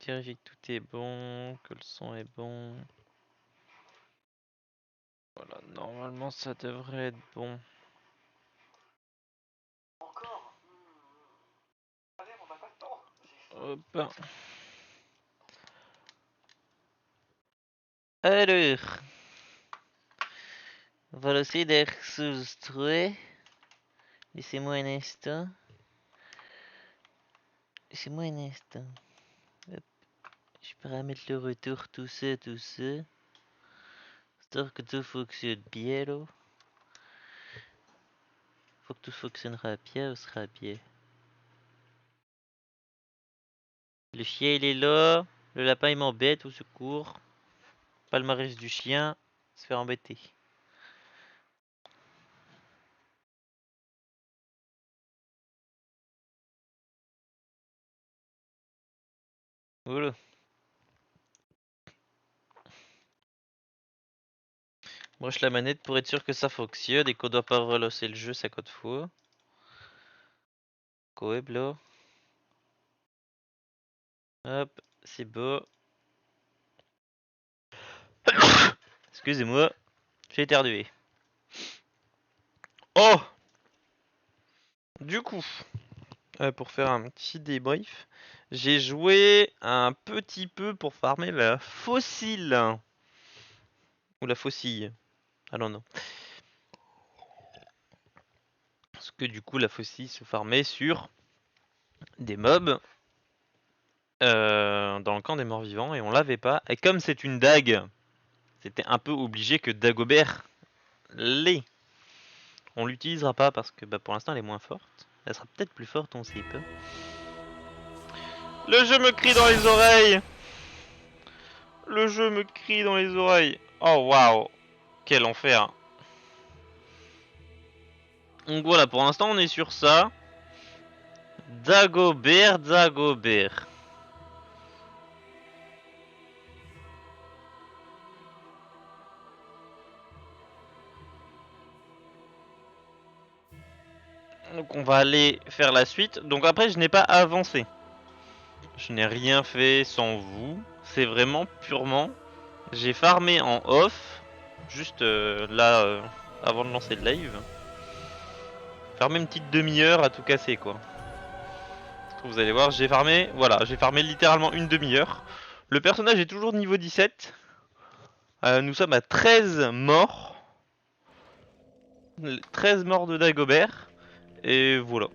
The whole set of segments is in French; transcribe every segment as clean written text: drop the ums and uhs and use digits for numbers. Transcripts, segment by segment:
Vérifie que tout est bon, que le son est bon. Voilà, normalement ça devrait être bon. Encore Allez, on n'a pas le temps. Hop. Alors, on va essayer d'enregistrer. Laissez-moi un instant. Laissez-moi un instant. Hop. Je peux mettre le retour, tout ça, tout ça. J'espère que tout fonctionne bien là. Faut que tout fonctionnera bien, ce sera bien. Le chien il est là. Le lapin il m'embête, au secours. Palmarès du chien, se faire embêter. Voilà. Broche la manette pour être sûr que ça fonctionne et qu'on doit pas relancer le jeu 50 fois. Coeb là. Hop, c'est beau. Excusez-moi, j'ai éternué. Oh! Du coup, pour faire un petit débrief, j'ai joué un petit peu pour farmer la fossile. Ou la faucille. Ah non, non. Parce que du coup, la faucille se farmait sur des mobs dans le camp des morts vivants et on l'avait pas. Et comme c'est une dague, c'était un peu obligé que Dagobert l'ait. On l'utilisera pas parce que pour l'instant elle est moins forte. Elle sera peut-être plus forte, on sait pas. Le jeu me crie dans les oreilles. Le jeu me crie dans les oreilles. Oh waouh, quel enfer. Donc voilà, pour l'instant on est sur ça. Dagobert, Dagobert. Donc on va aller faire la suite. Donc après je n'ai pas avancé. Je n'ai rien fait sans vous. C'est vraiment purement. J'ai farmé en off. Juste là, avant de lancer le live. Farmé une petite demi-heure à tout casser quoi. Vous allez voir, j'ai farmé. Voilà, j'ai farmé littéralement une demi-heure. Le personnage est toujours niveau 17. Nous sommes à 13 morts. 13 morts de Dagobert. Et voilà.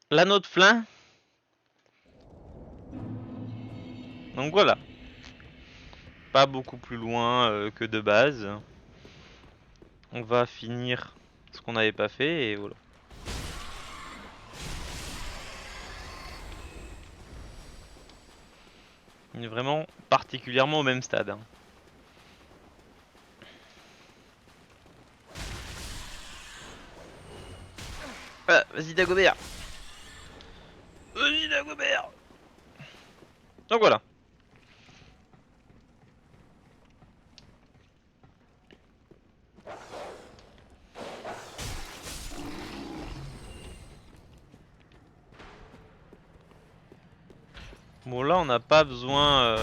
L'anneau de flin. Donc voilà. Pas beaucoup plus loin que de base. On va finir ce qu'on n'avait pas fait et voilà. On est vraiment particulièrement au même stade. Ah, vas-y Dagobert. Vas-y Dagobert. Donc voilà. Bon là on n'a pas besoin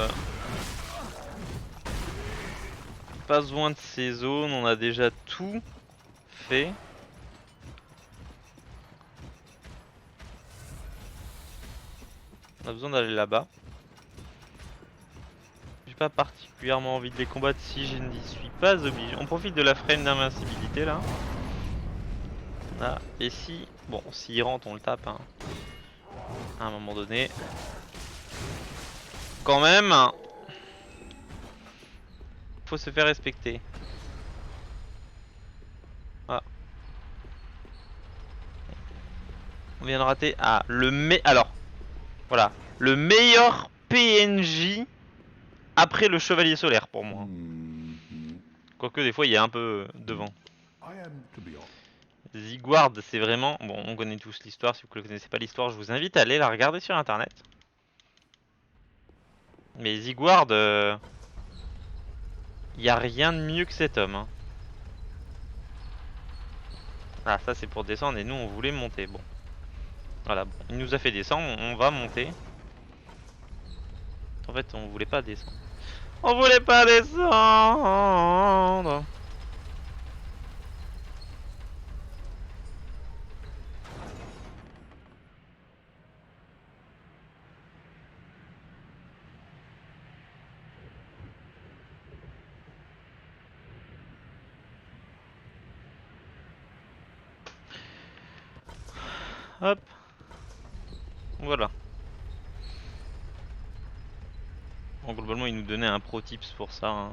pas besoin de ces zones, on a déjà tout fait. On a besoin d'aller là-bas. J'ai pas particulièrement envie de les combattre si je n'y suis pas obligé. On profite de la frame d'invincibilité là. Ah, et si... Bon, s'il rentre on le tape hein. À un moment donné. Quand même, faut se faire respecter. Ah. On vient de rater. Ah, alors, voilà. Le meilleur PNJ après le Chevalier Solaire pour moi. Quoique des fois il est un peu devant. Zigward, c'est vraiment... Bon, on connaît tous l'histoire. Si vous ne connaissez pas l'histoire, je vous invite à aller la regarder sur internet. Mais Zigward, y a rien de mieux que cet homme. Hein. Ah, ça c'est pour descendre et nous on voulait monter. Bon. Voilà, bon. Il nous a fait descendre, on va monter. En fait, on voulait pas descendre. On voulait pas descendre. Hop. Voilà. Bon, globalement, il nous donnait un pro tips pour ça. Hein.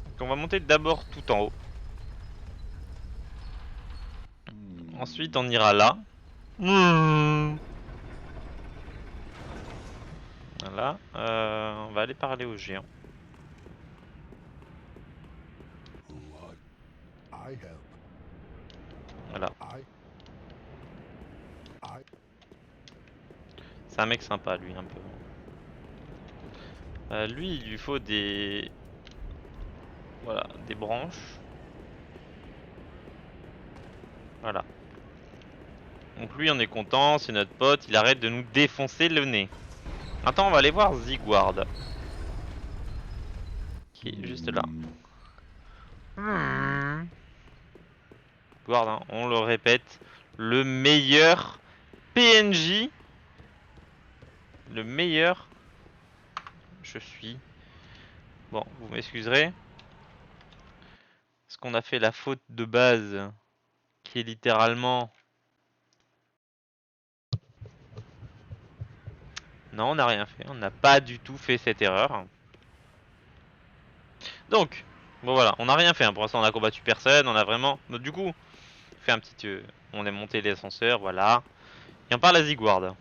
Donc on va monter d'abord tout en haut. Ensuite, on ira là. Voilà. On va aller parler aux géants. Voilà. C'est un mec sympa, lui, un peu. Lui, il lui faut des... Voilà, des branches. Voilà. Donc lui, on est content, c'est notre pote, il arrête de nous défoncer le nez. Attends, on va aller voir Zigward. Qui est juste là. Zigward, hein, on le répète, le meilleur PNJ. Le meilleur. Je suis. Bon, vous m'excuserez. Parce qu'on a fait la faute de base, qui est littéralement... Non, on n'a rien fait. On n'a pas du tout fait cette erreur. Donc, bon voilà, on n'a rien fait. Hein. Pour l'instant, on a combattu personne. On a vraiment... Donc, du coup, fait un petit... on est monté l'ascenseur, voilà. Et on parle à Zigward.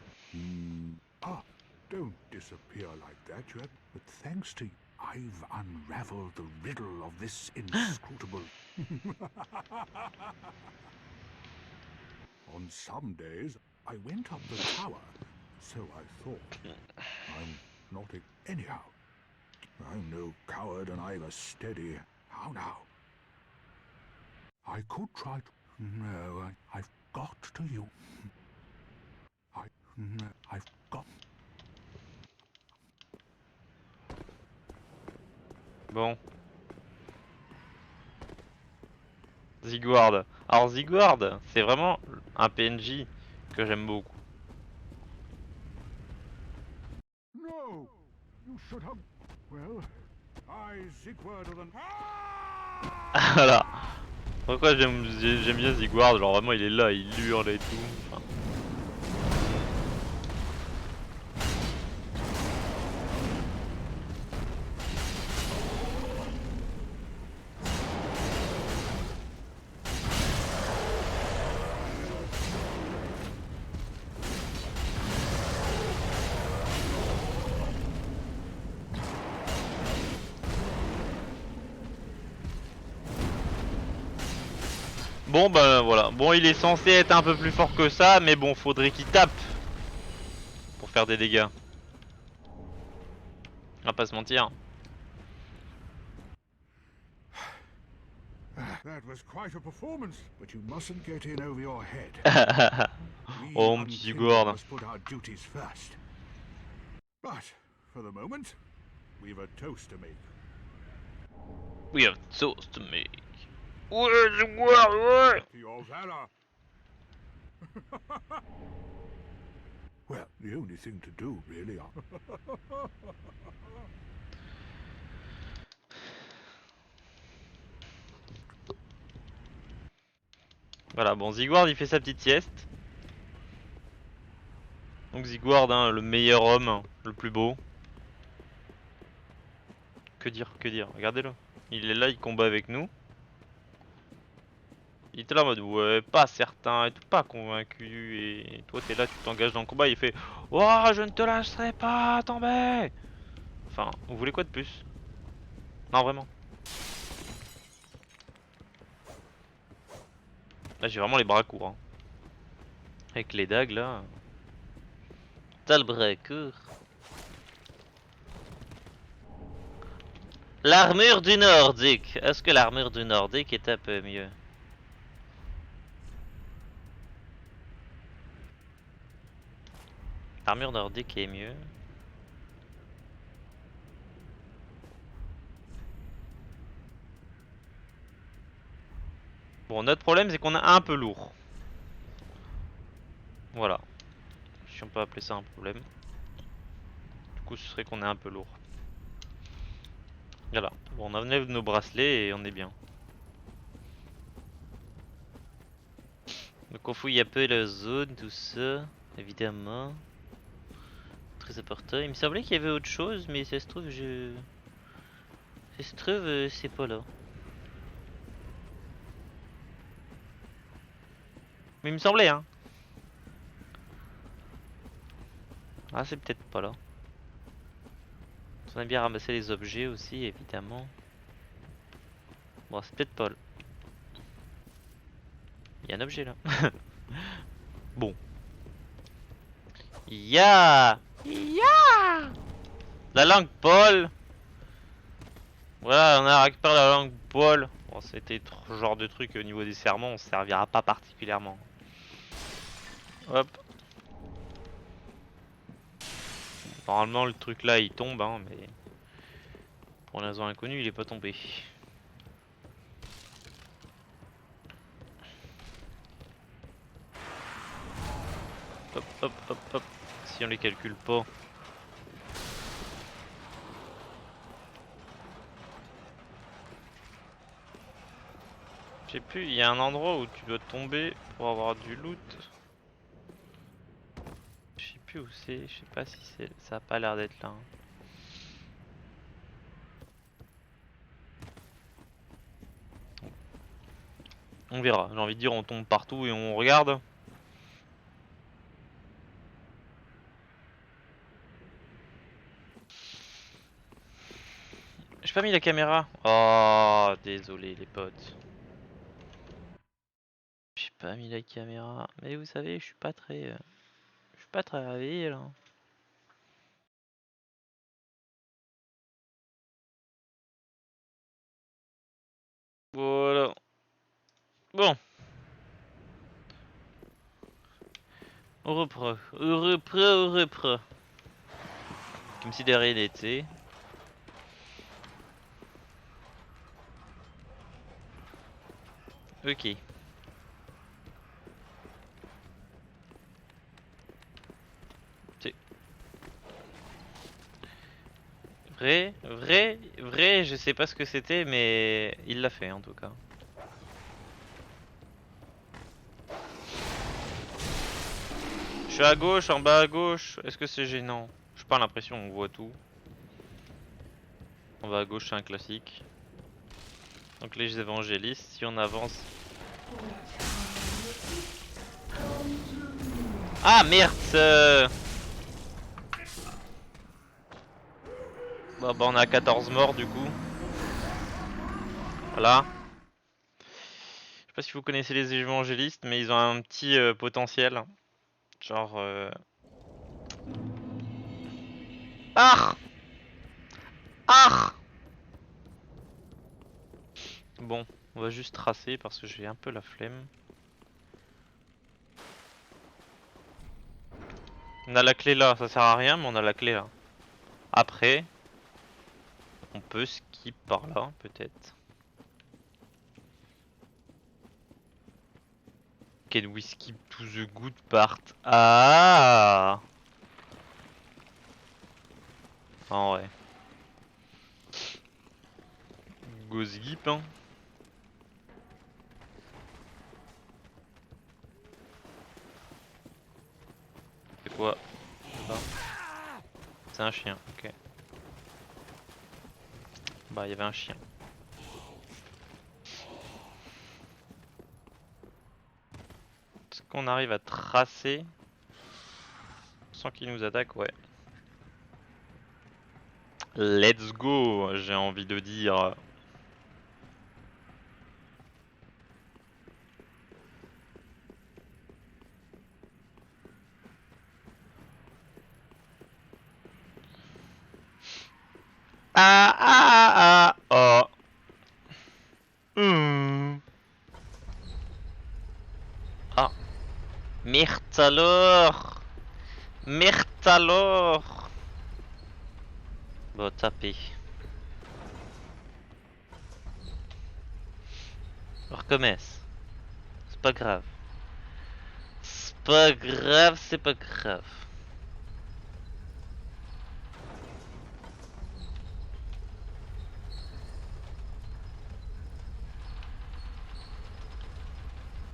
Ah, don't disappear like that yet. But thanks to you, I've unraveled the riddle of this inscrutable... On some days, I went up the tower, so I thought. I'm not anyhow. I'm no coward and I've a steady... How now? I could try to... No, I've got to you. I've got... Bon. Zigward. Alors Zigward, c'est vraiment un PNJ que j'aime beaucoup. No! You should have... Well, I, Zigward of the... Voilà. Pourquoi j'aime bien Zigward, genre vraiment il est là, il hurle et tout. Enfin... Bon bah voilà, bon il est censé être un peu plus fort que ça, mais bon faudrait qu'il tape pour faire des dégâts. On va pas se mentir. That was quite a performance, but you mustn't get in over your head. Oh mon petit Zigward. must put our duties first. But for the moment, we've a toast to make. We have toast to make. Ouais Zigward, ouais. To your valor. Well, the only thing to do, really. Voilà, bon Zigward il fait sa petite sieste. Donc Zigward, hein, le meilleur homme, le plus beau. Que dire, regardez-le. Il est là, il combat avec nous. Il était là en mode ouais, pas certain et tout, pas convaincu. Et toi t'es là, tu t'engages dans le combat, il fait oh, je ne te lâcherai pas, tomber. Enfin, vous voulez quoi de plus? Non, vraiment. Là j'ai vraiment les bras courts. Hein. Avec les dagues là. T'as le breaker. L'armure du Nordique. Est-ce que l'armure du Nordique est un peu mieux? L'armure nordique est mieux. Bon, notre problème c'est qu'on est un peu lourd. Voilà. Si on peut appeler ça un problème. Du coup, ce serait qu'on est un peu lourd. Voilà. Bon, on enlève nos bracelets et on est bien. Donc on fouille un peu la zone, tout ça. Évidemment. Très important. Il me semblait qu'il y avait autre chose, mais ça se trouve, c'est pas là. Mais il me semblait, hein. Ah, c'est peut-être pas là. On a bien ramassé les objets aussi, évidemment. Bon, c'est peut-être pas là. Il y a un objet là. Bon. Ya! Ya! La langue Paul! Voilà, on a récupéré la langue Paul. Bon, c'était ce genre de truc au niveau des sermons, on servira pas particulièrement. Hop. Normalement, le truc là il tombe, hein, mais pour une raison inconnue, il est pas tombé. Hop, hop, hop, hop. Si on les calcule pas. Je sais plus, il y a un endroit où tu dois tomber pour avoir du loot. Je sais plus où c'est, je sais pas si c'est. Ça a pas l'air d'être là, hein. On verra, j'ai envie de dire on tombe partout et on regarde. J'ai pas mis la caméra. Oh, désolé les potes. J'ai pas mis la caméra. Mais vous savez, je suis pas très réveillé là. Voilà. Bon. On reprend. On reprend. Comme si de rien n'était. Ok. Vrai, je sais pas ce que c'était, mais il l'a fait en tout cas. Je suis à gauche, en bas à gauche. Est-ce que c'est gênant? J'ai pas l'impression, on voit tout. En bas à gauche, c'est un classique. Donc les évangélistes, si on avance. Ah merde! Bah, on a 14 morts du coup. Voilà. Je sais pas si vous connaissez les évangélistes, mais ils ont un petit potentiel. Genre. Ah! Ah! Bon, on va juste tracer parce que j'ai un peu la flemme. On a la clé là, ça sert à rien, mais on a la clé là. Après, on peut skip par là, peut-être. Can we skip to the good part? Ah! Ah ouais. Go skip, hein. C'est quoi? C'est un chien, ok. Bah, il y avait un chien. Est-ce qu'on arrive à tracer sans qu'il nous attaque? Ouais. Let's go, j'ai envie de dire. Ah ah ah oh. Ah. Merde alors. Merde alors. Bon, tapez. On recommence. C'est pas grave. C'est pas grave, c'est pas grave.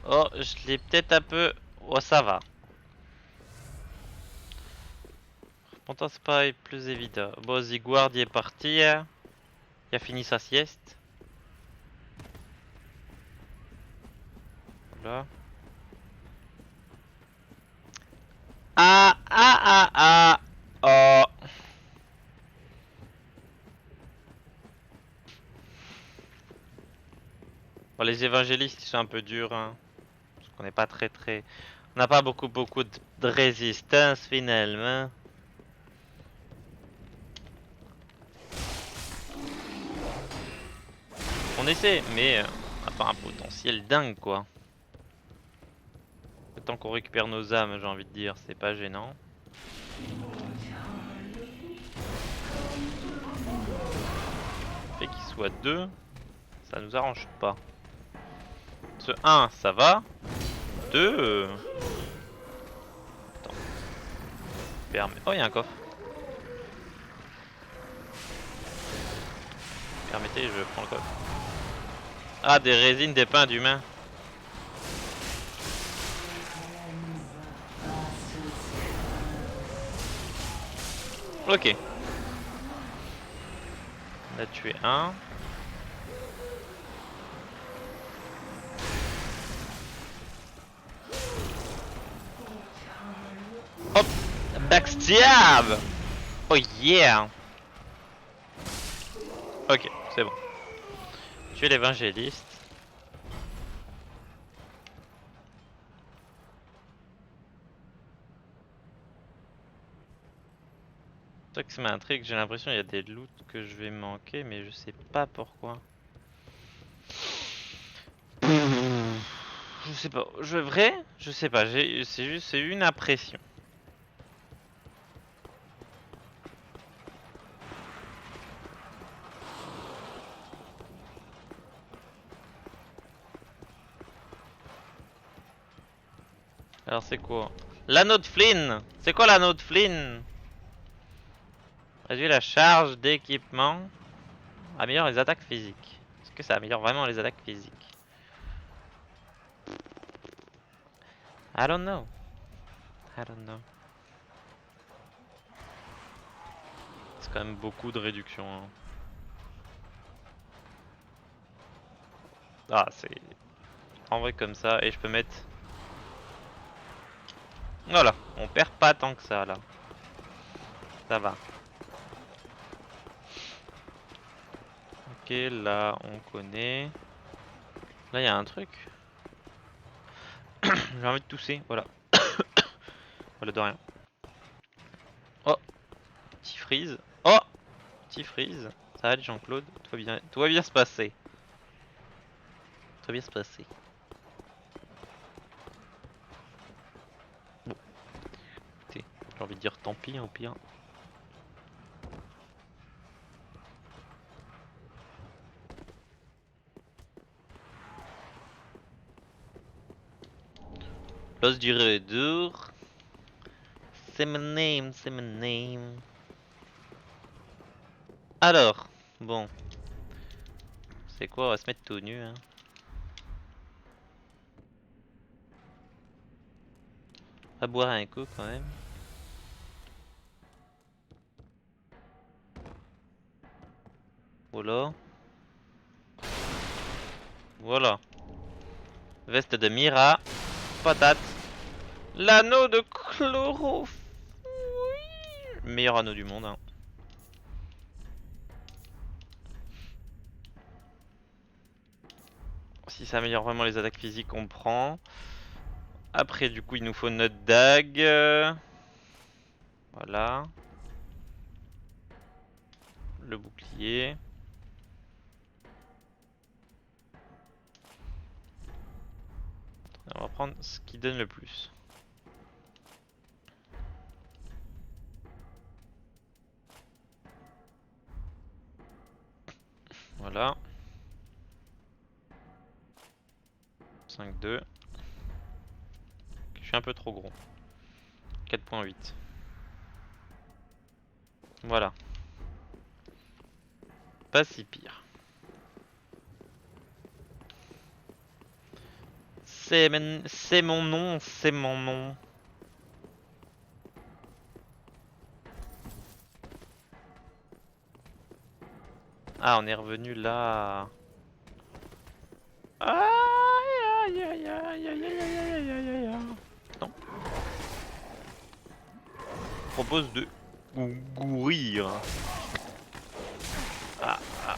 Oh, je l'ai peut-être un peu... Oh, ça va. Pourtant, c'est pas plus évident. Bon, Ziguard y est parti. Hein. Il a fini sa sieste. Là. Ah, ah, ah, ah. Oh. Bon, les évangélistes, ils sont un peu durs. Hein. Parce qu'on n'est pas très... On n'a pas beaucoup de résistance, finalement. On essaie, mais on n'a pas un potentiel dingue, quoi. Tant qu'on récupère nos âmes, j'ai envie de dire, c'est pas gênant. Le fait qu'il soit 2, ça nous arrange pas. Ce 1, ça va. 2... Attends. Oh, il y a un coffre. Permettez, je prends le coffre. Ah, des résines, des pains d'humains. Ok. On a tué un. Hop! Backstab! Oh yeah! Ok, c'est bon. Tuer l'évangéliste. C'est ça que ça m'intrigue, j'ai l'impression qu'il y a des loots que je vais manquer, mais je sais pas pourquoi. Je sais pas, vrai? Je sais pas, c'est juste c'est une impression. Alors c'est quoi? L'anneau de Flynn! C'est quoi l'anneau de Flynn? Réduit la charge d'équipement. Améliore les attaques physiques. Est-ce que ça améliore vraiment les attaques physiques? I don't know. I don't know. C'est quand même beaucoup de réduction. Hein. Ah, c'est... En vrai comme ça, et je peux mettre... Voilà, on perd pas tant que ça là. Ça va. Ok, là on connaît. Là il y a un truc. J'ai envie de tousser, voilà. Voilà de rien. Oh, petit freeze. Oh, petit freeze. Ça va aller Jean-Claude, tout va bien se passer. Tout va bien se passer. Bon, écoutez, j'ai envie de dire tant pis, hein, au pire. L'os du retour. C'est mon name, c'est mon name. Alors, bon. C'est quoi, on va se mettre tout nu, hein. On va boire un coup quand même. Voilà. Voilà. Veste de Mira. Patate. L'anneau de Chloro. Meilleur anneau du monde, hein. Si ça améliore vraiment les attaques physiques, on prend. Après, du coup, il nous faut notre dague. Voilà. le bouclier. On va prendre ce qui donne le plus. Voilà. 5-2. Je suis un peu trop gros. 4.8. Voilà. Pas si pire. C'est mon nom, c'est mon nom. Ah, on est revenu là. Aïe aïe aïe aïe aïe aïe aïe aïe aïe aïe aïe. Non. Propose de gourir. Ah, ah.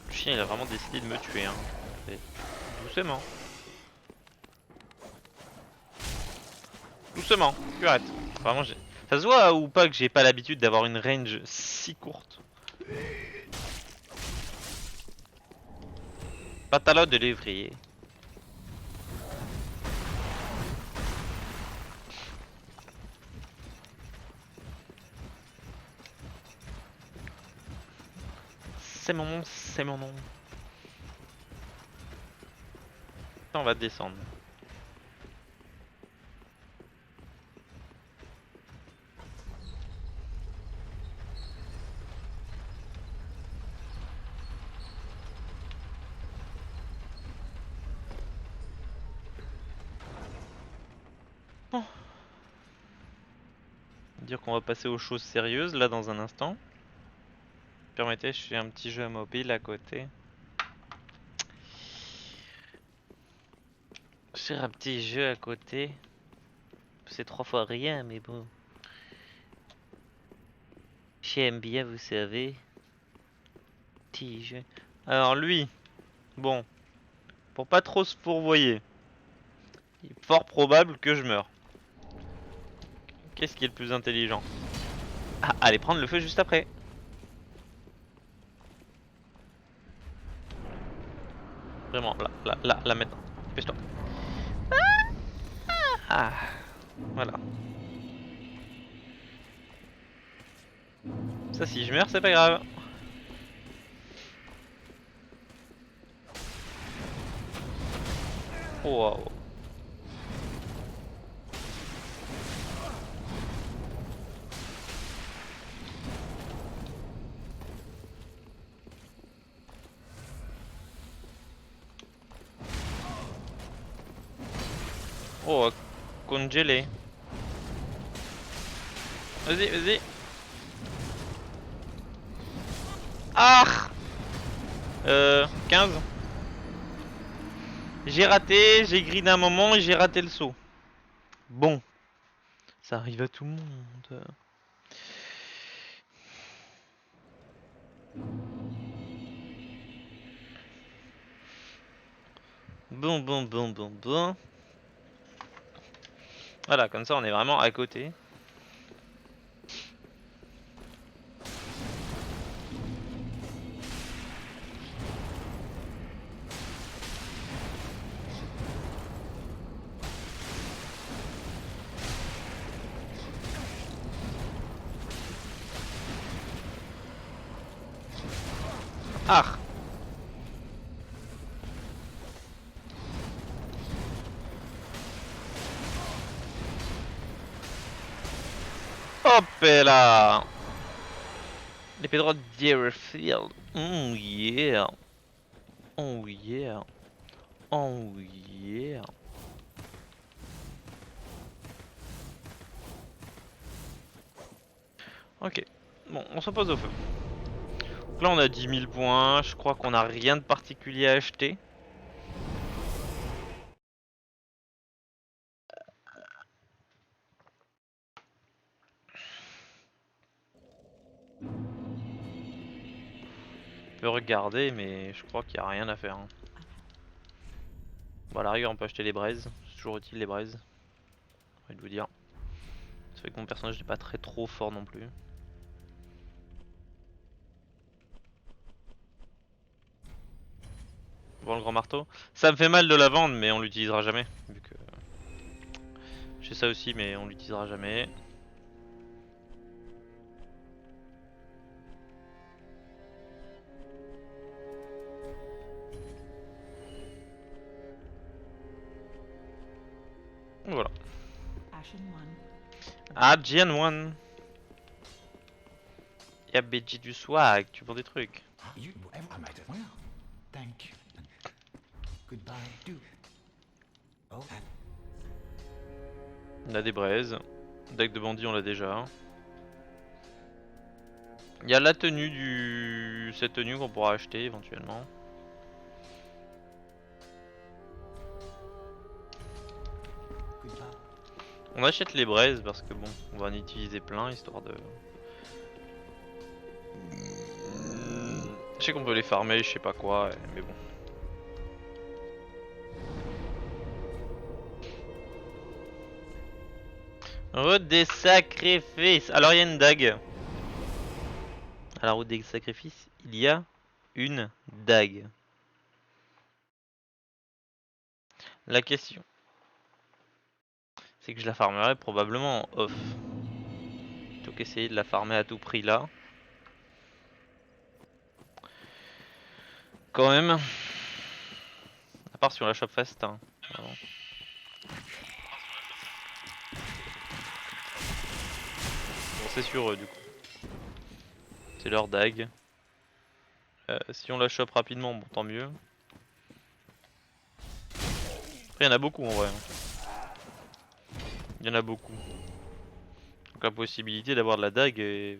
Le chien il a vraiment décidé de me tuer hein. Doucement. Doucement, tu arrêtes. Vraiment j'ai. Ça se voit ou pas que j'ai pas l'habitude d'avoir une range si courte. Pantalon de lévrier. C'est mon nom, c'est mon nom. On va descendre. Bon. Dire qu'on va passer aux choses sérieuses là dans un instant. Permettez, je fais un petit jeu mobile à côté. Faire un petit jeu à côté. C'est 3 fois rien, mais bon. J'aime bien, vous savez. Petit jeu. Alors lui, bon, pour pas trop se fourvoyer, il est fort probable que je meure. Qu'est-ce qui est le plus intelligent? Ah, allez prendre le feu juste après. Vraiment, là maintenant. Dépêche-toi. Ah, voilà. Ça, si je meurs, c'est pas grave. Wow. Oh, congelé. Vas-y, vas-y. Ah 15. J'ai raté, j'ai grillé un moment et j'ai raté le saut. Bon, ça arrive à tout le monde. Bon. Voilà, comme ça on est vraiment à côté. Ah! Hop là! Les pédros de Deerfield. Oh yeah! Oh yeah! Oh yeah! Ok, bon, on s'oppose au feu. Donc là on a 10 000 points, je crois qu'on a rien de particulier à acheter. On peut regarder mais je crois qu'il n'y a rien à faire. Hein. Bon à la rigueur on peut acheter les braises, c'est toujours utile les braises. J'ai envie de vous dire. Ça fait que mon personnage n'est pas trop fort non plus. pour le grand marteau. Ça me fait mal de la vendre, mais on l'utilisera jamais. Vu que j'ai ça aussi, mais on l'utilisera jamais. Voilà. Ah, GN1. Y'a BG du swag, tu vends des trucs. You, I might have. Well, thank you. Goodbye, do. Oh, On a des braises. Deck de bandit, on l'a déjà. Il y a la tenue du. Cette tenue qu'on pourra acheter éventuellement. goodbye. On achète les braises parce que bon, on va en utiliser plein histoire de. Je sais qu'on peut les farmer, je sais pas quoi, mais bon. Route des sacrifices. Alors il y a une dague. À la route des sacrifices, il y a une dague. La question, c'est que je la farmerai probablement en off. Plutôt qu'essayer de la farmer à tout prix là. Quand même. À part si on la chope fast. Hein. Bon, c'est sur eux du coup. C'est leur dague. Si on la chope rapidement, bon tant mieux. Après il y en a beaucoup en vrai. Il y en a beaucoup. Donc la possibilité d'avoir de la dague est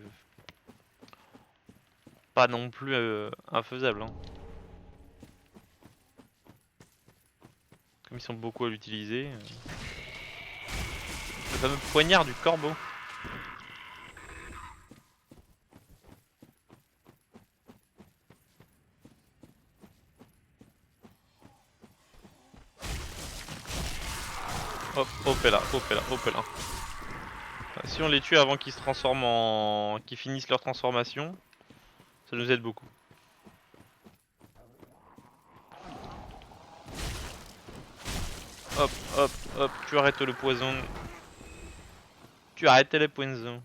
pas non plus infaisable. Hein. Comme ils sont beaucoup à l'utiliser. Le fameux poignard du corbeau. Hop, hop là, hop là, hop là. Si on les tue avant qu'ils se transforment en. Qu'ils finissent leur transformation, ça nous aide beaucoup. Hop, hop, hop, tu arrêtes le poison. Tu arrêtes les poisons.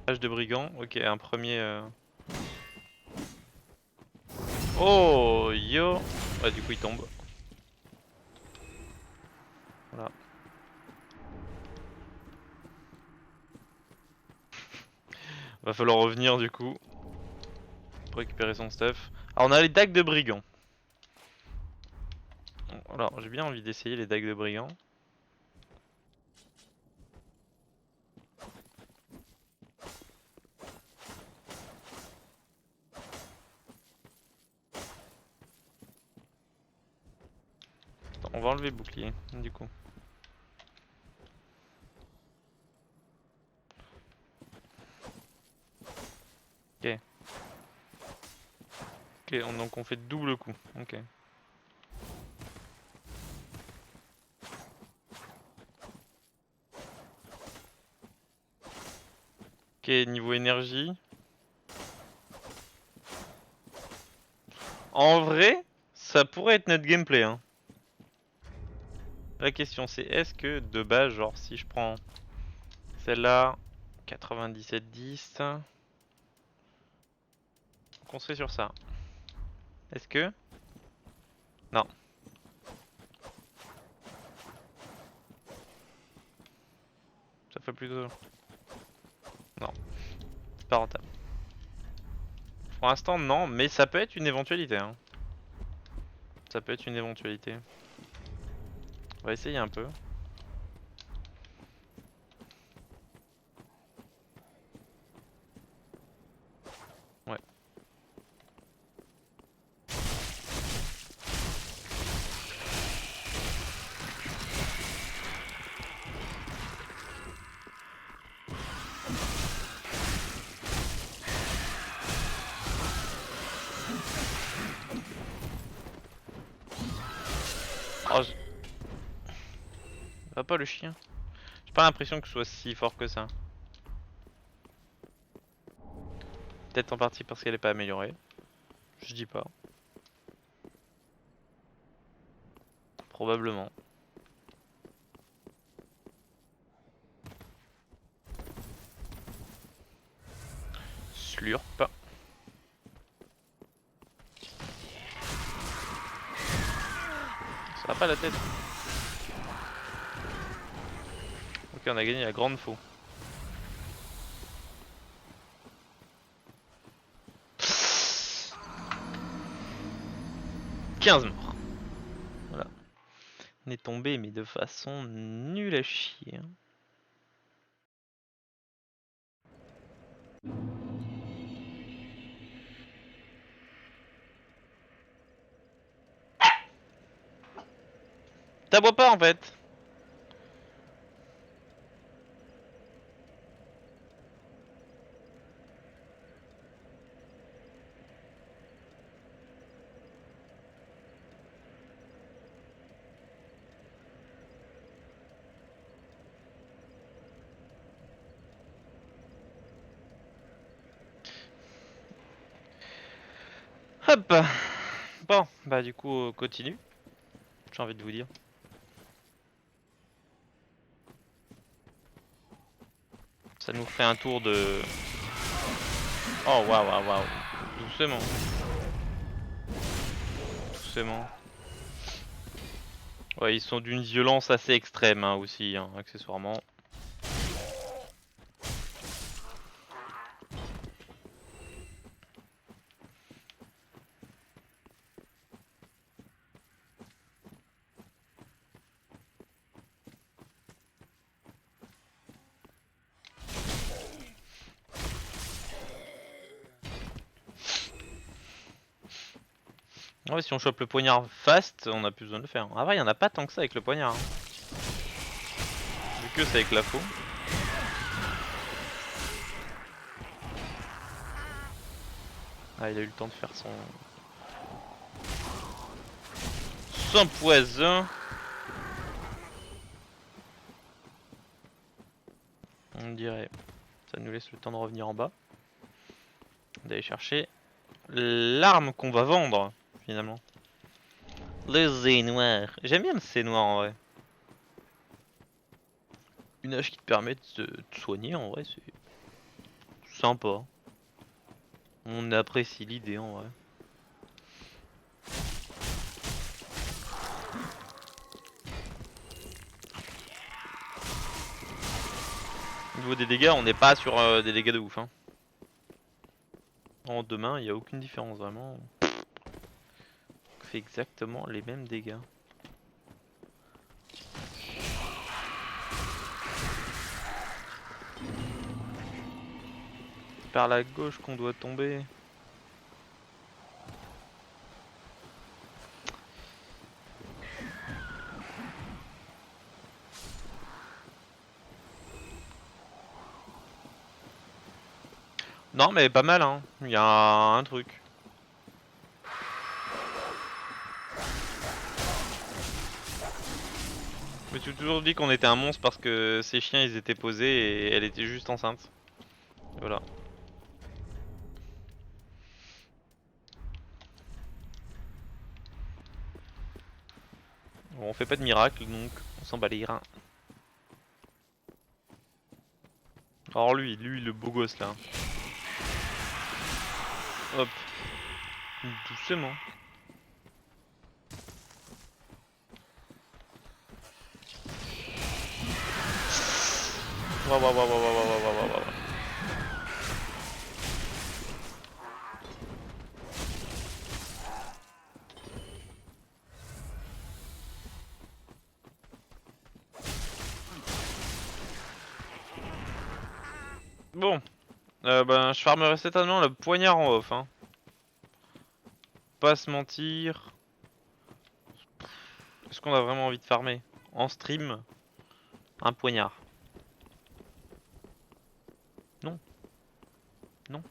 Page de brigand, ok, un premier. Oh, yo. Ouais, du coup il tombe. Voilà. Va falloir revenir du coup. Pour récupérer son stuff. Alors on a les dagues de brigands. Alors j'ai bien envie d'essayer les dagues de brigands. Attends, on va enlever le bouclier du coup. Ok. Ok, donc on fait double coup. Ok. Ok, niveau énergie. En vrai, ça pourrait être notre gameplay. Hein. La question c'est est-ce que de base, genre si je prends celle-là, 97-10, qu'on serait sur ça. Est-ce que... Non. Ça fait plutôt... Non. C'est pas rentable. Pour l'instant non, mais ça peut être une éventualité. Hein. Ça peut être une éventualité. On va essayer un peu. Ouais. Oh, Va pas le chien. J'ai pas l'impression que ce soit si fort que ça. Peut-être en partie parce qu'elle est pas améliorée. Je dis pas. Probablement. Slurp. Ça va pas la tête. Ok, on a gagné la grande faux. « 15 morts. Voilà. On est tombé mais de façon nulle à chier. Hein. T'aboies pas en fait. Hop. Bon, bah du coup, continue. J'ai envie de vous dire. Ça nous fait un tour de... Oh waouh waouh waouh. Doucement. Doucement. Ouais, ils sont d'une violence assez extrême hein, aussi, hein, accessoirement. Ouais, si on chope le poignard fast, on a plus besoin de le faire. Ah ouais, y en a pas tant que ça avec le poignard. Hein. Vu que c'est avec la faux. Ah, il a eu le temps de faire son poison. On dirait. Ça nous laisse le temps de revenir en bas. D'aller chercher l'arme qu'on va vendre, finalement. Le zé noir. J'aime bien le zé noir en vrai. Une hache qui te permet de te soigner en vrai, c'est sympa. On apprécie l'idée en vrai. Au niveau des dégâts, on n'est pas sur des dégâts de ouf. Hein. En deux mains, il n'y a aucune différence vraiment. On fait exactement les mêmes dégâts. Par la gauche qu'on doit tomber. Non mais pas mal hein, il y a un truc. Je me suis toujours dit qu'on était un monstre parce que ces chiens ils étaient posés et elle était juste enceinte. Voilà. Bon, on fait pas de miracle donc on s'en bat les reins. Alors lui le beau gosse là. Hop. Doucement. Waouh waouh waouh waouh waouh waouh waouh. Bon. Ben je farmerai certainement le poignard en off hein. Pas se mentir. Est-ce qu'on a vraiment envie de farmer en stream un poignard? Non. Non.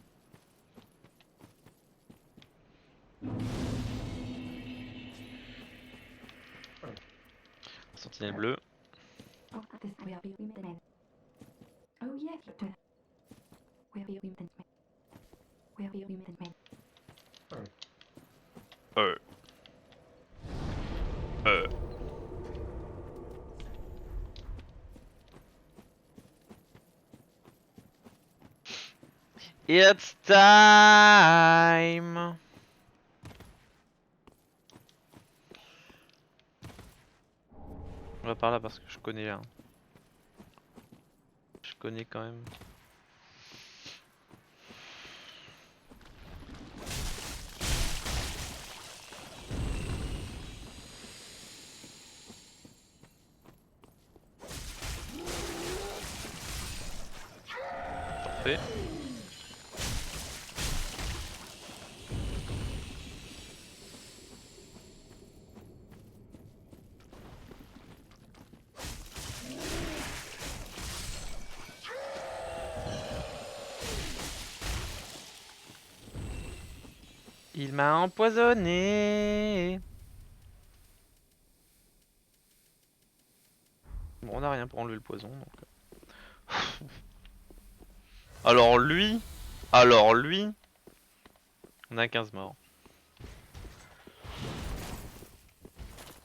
Sentinelle bleue. At this point, we are being Euh. Euh. It's time. On va par là parce que je connais là. Je connais quand même. Parfait. Il m'a empoisonné. Bon, on a rien pour enlever le poison donc. Alors lui, on a 15 morts.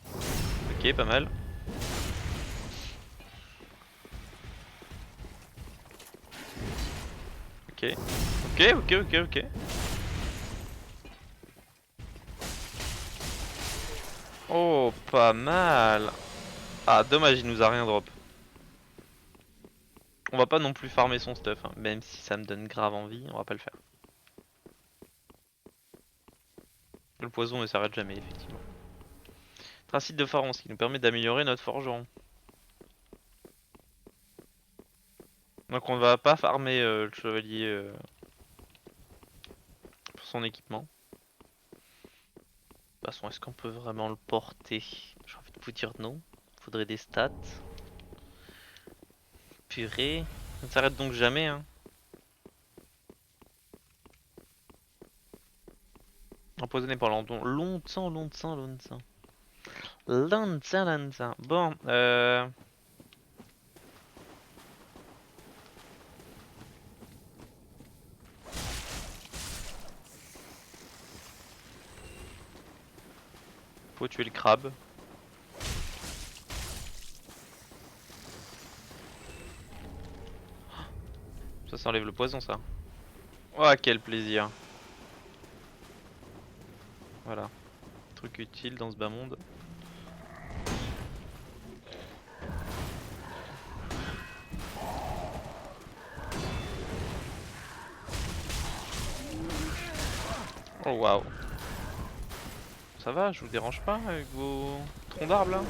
Ok, pas mal. Ok, ok. Oh, pas mal. Ah, dommage, il nous a rien drop. On va pas non plus farmer son stuff, hein. Même si ça me donne grave envie, on va pas le faire. Le poison ne s'arrête jamais, effectivement. Tracite de Pharance qui nous permet d'améliorer notre forgeron. Donc on ne va pas farmer le chevalier pour son équipement. De toute façon, est-ce qu'on peut vraiment le porter? J'ai envie de vous dire non. Faudrait des stats. Purée. Ça ne s'arrête donc jamais, hein. Empoisonné par longtemps. Longtemps. Bon, faut tuer le crabe. Ça enlève le poison, ça. Oh, quel plaisir. Voilà. Truc utile dans ce bas monde. Oh waouh. Ça va, je vous dérange pas avec vos troncs d'arbres là?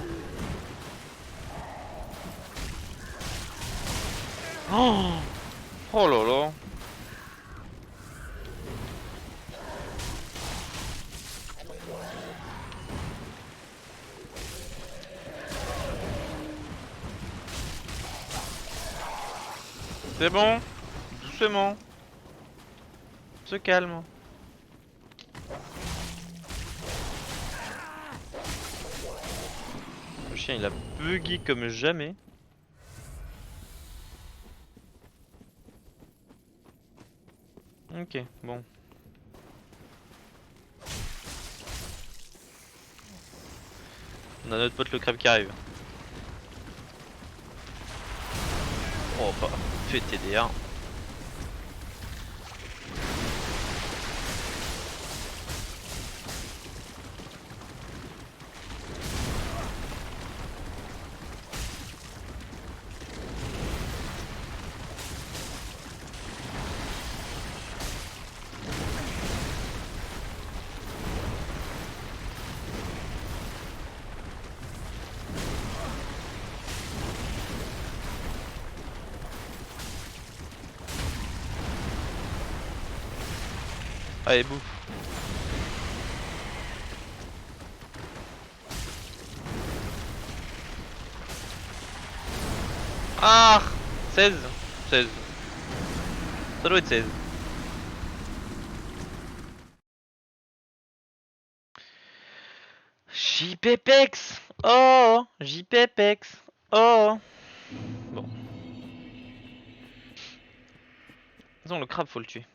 Oh, oh là là. C'est bon, doucement. Se calme. Le chien il a buggy comme jamais. Ok, bon. On a notre pote le crabe qui arrive. Oh bah, fait TDR. Allez, bouffe. Ah 16. Ça doit être 16. JPEX. Oh, JPEX. Oh. Bon. Non, le crabe faut le tuer.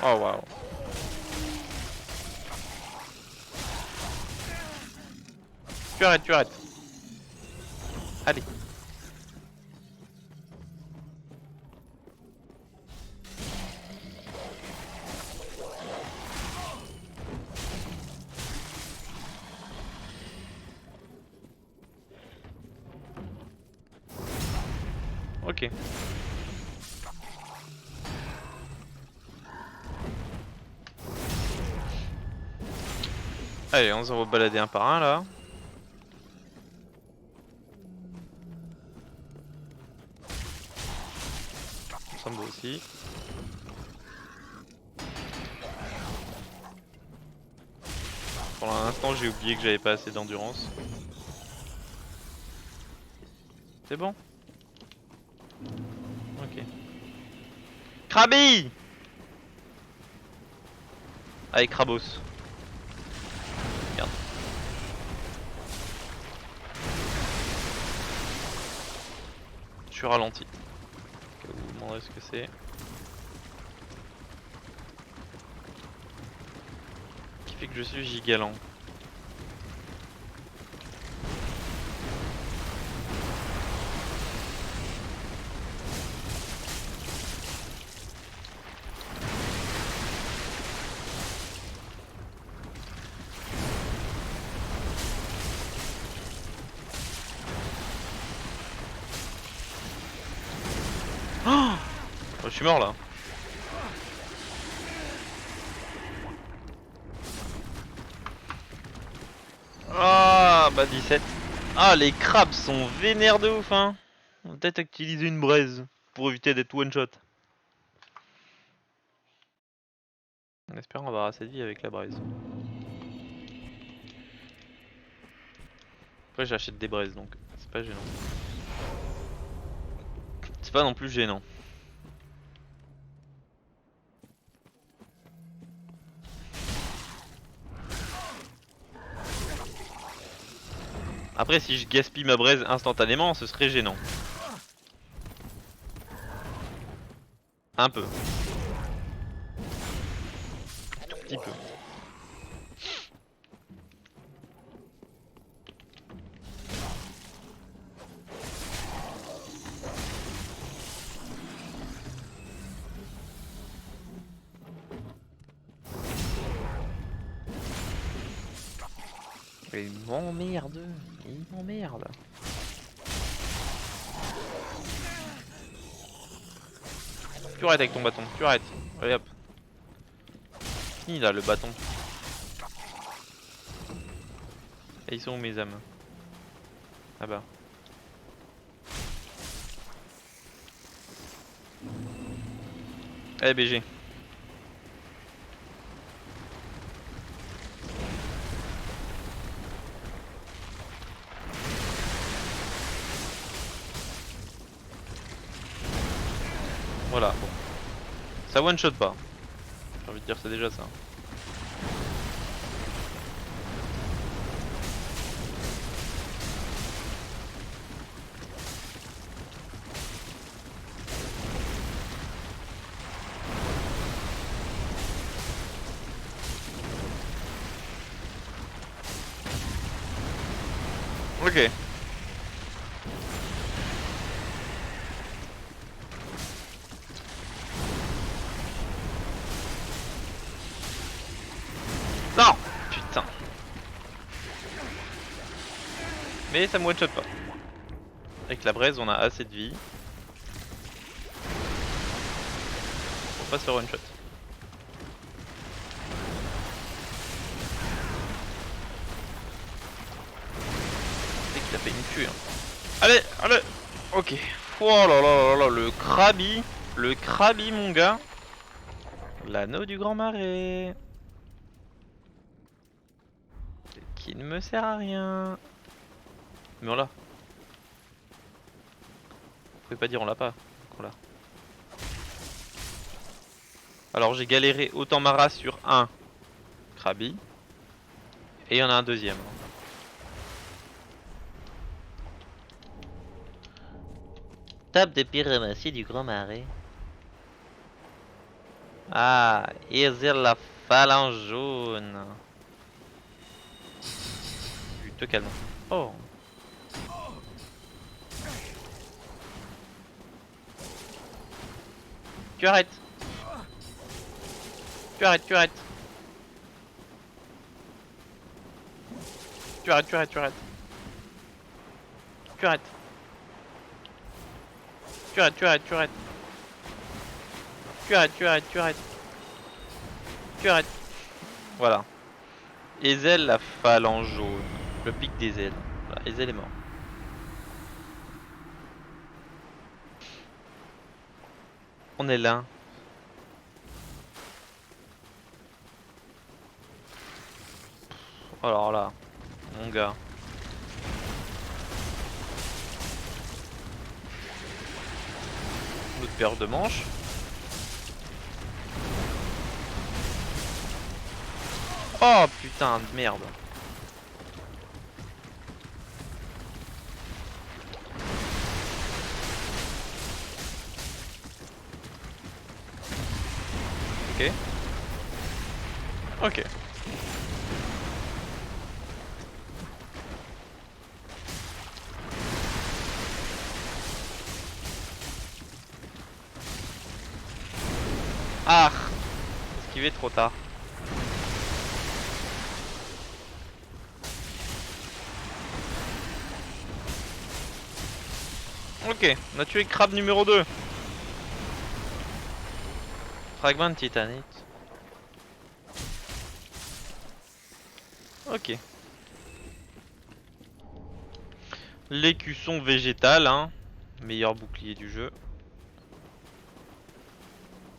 Oh waouh. Tu arrêtes, tu arrêtes. Allez. Ok. Allez, on se va balader un par un là. Sambo aussi. Pour l'instant, j'ai oublié que j'avais pas assez d'endurance. C'est bon? Ok. Krabi! Allez, Krabos. Regarde. Je suis ralenti. Vous vous demanderez ce que c'est. Qui fait que je suis gigalant. Oh, je suis mort là. Ah bah 17. Ah les crabes sont vénères de ouf hein. On va peut-être utiliser une braise pour éviter d'être one shot. En espérant avoir assez de vie avec la braise. Après j'achète des braises donc c'est pas gênant. C'est pas non plus gênant. Après si je gaspille ma braise instantanément ce serait gênant. Un peu. Tout petit peu. Mais il m'emmerde. Il m'emmerde. Tu arrêtes avec ton bâton, tu arrêtes. Allez hop. Fini là le bâton. Et ils sont où mes âmes? Ah bah. Allez BG. Voilà, bon. Ça one shot pas. J'ai envie de dire c'est déjà ça. Ok. Non. Putain. Mais ça me one shot pas. Avec la braise on a assez de vie. Pour pas se faire one shot. C'est qu'il a fait une tuer. Hein. Allez, allez. Ok. Oh là là là là, le Krabi. Le Krabi mon gars. L'anneau du grand marais. Qui ne me sert à rien. Mais on l'a. Vous pouvez pas dire on l'a pas. On l'a. Alors j'ai galéré autant ma race sur un Krabi. Et il y en a un deuxième. Table de pyromancie du grand marais. Ah, Ezir la phalange jaune. Tu te calmes. Oh. Tu arrêtes. Tu arrêtes, tu arrêtes. Tu arrêtes, tu arrêtes, tu arrêtes. Tu arrêtes. Tu arrêtes, tu arrêtes, tu arrêtes. Tu arrêtes, tu arrêtes, tu arrêtes. Tu arrêtes. Voilà. Ezel la phalange jaune. Le pic des ailes. Voilà, Ezel est mort. On est là. Alors là, mon gars. Notre paire de manches. Oh putain de merde. Ok. Ok. Ah, esquivé trop tard. Ok, on a tué crabe numéro 2. Fragment de titanite. Ok. L'écusson végétal, hein. Meilleur bouclier du jeu.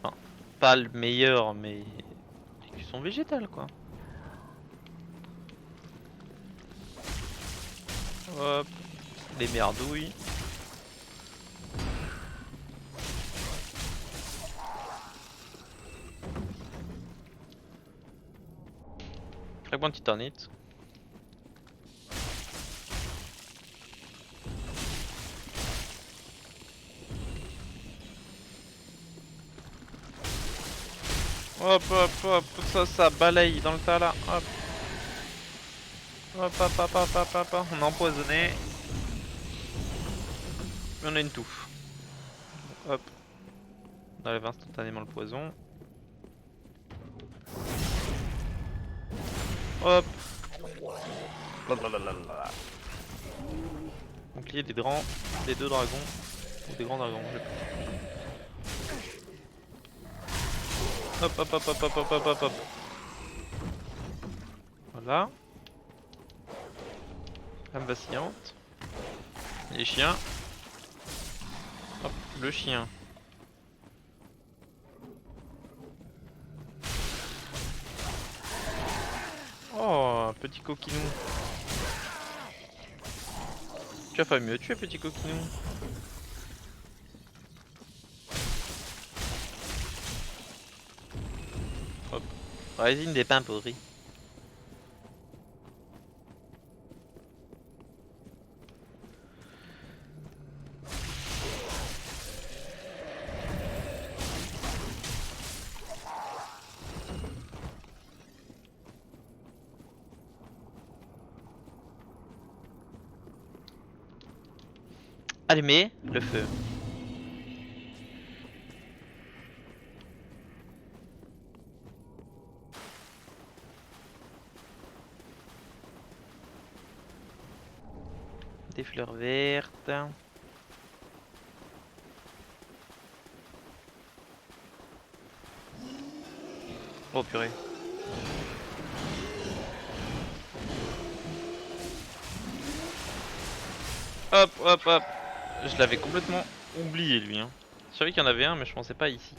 Enfin, pas le meilleur, mais l'écusson végétal, quoi. Hop. Les merdouilles. Fragment de titanite. Hop, hop, hop, ça balaye dans le tas là, hop. Hop, hop, hop, hop, hop, hop, hop. On a empoisonné. Mais on a une touffe. Hop. On enlève instantanément le poison. Hop. Blablabla. Bouclier des grands, des deux dragons. Ou des grands dragons, je sais plus. Hop, hop, hop, hop, hop, hop, hop, hop, hop. Voilà. Flamme vacillante. Les chiens. Hop, le chien. Oh, un petit coquinou. Tu as fait mieux, tu es petit coquinou. Hop. Résine des pains pourris. Allumer le feu. Des fleurs vertes. Oh purée. Hop, hop, hop. Je l'avais complètement oublié lui. Hein. Je savais qu'il y en avait un, mais je pensais pas ici.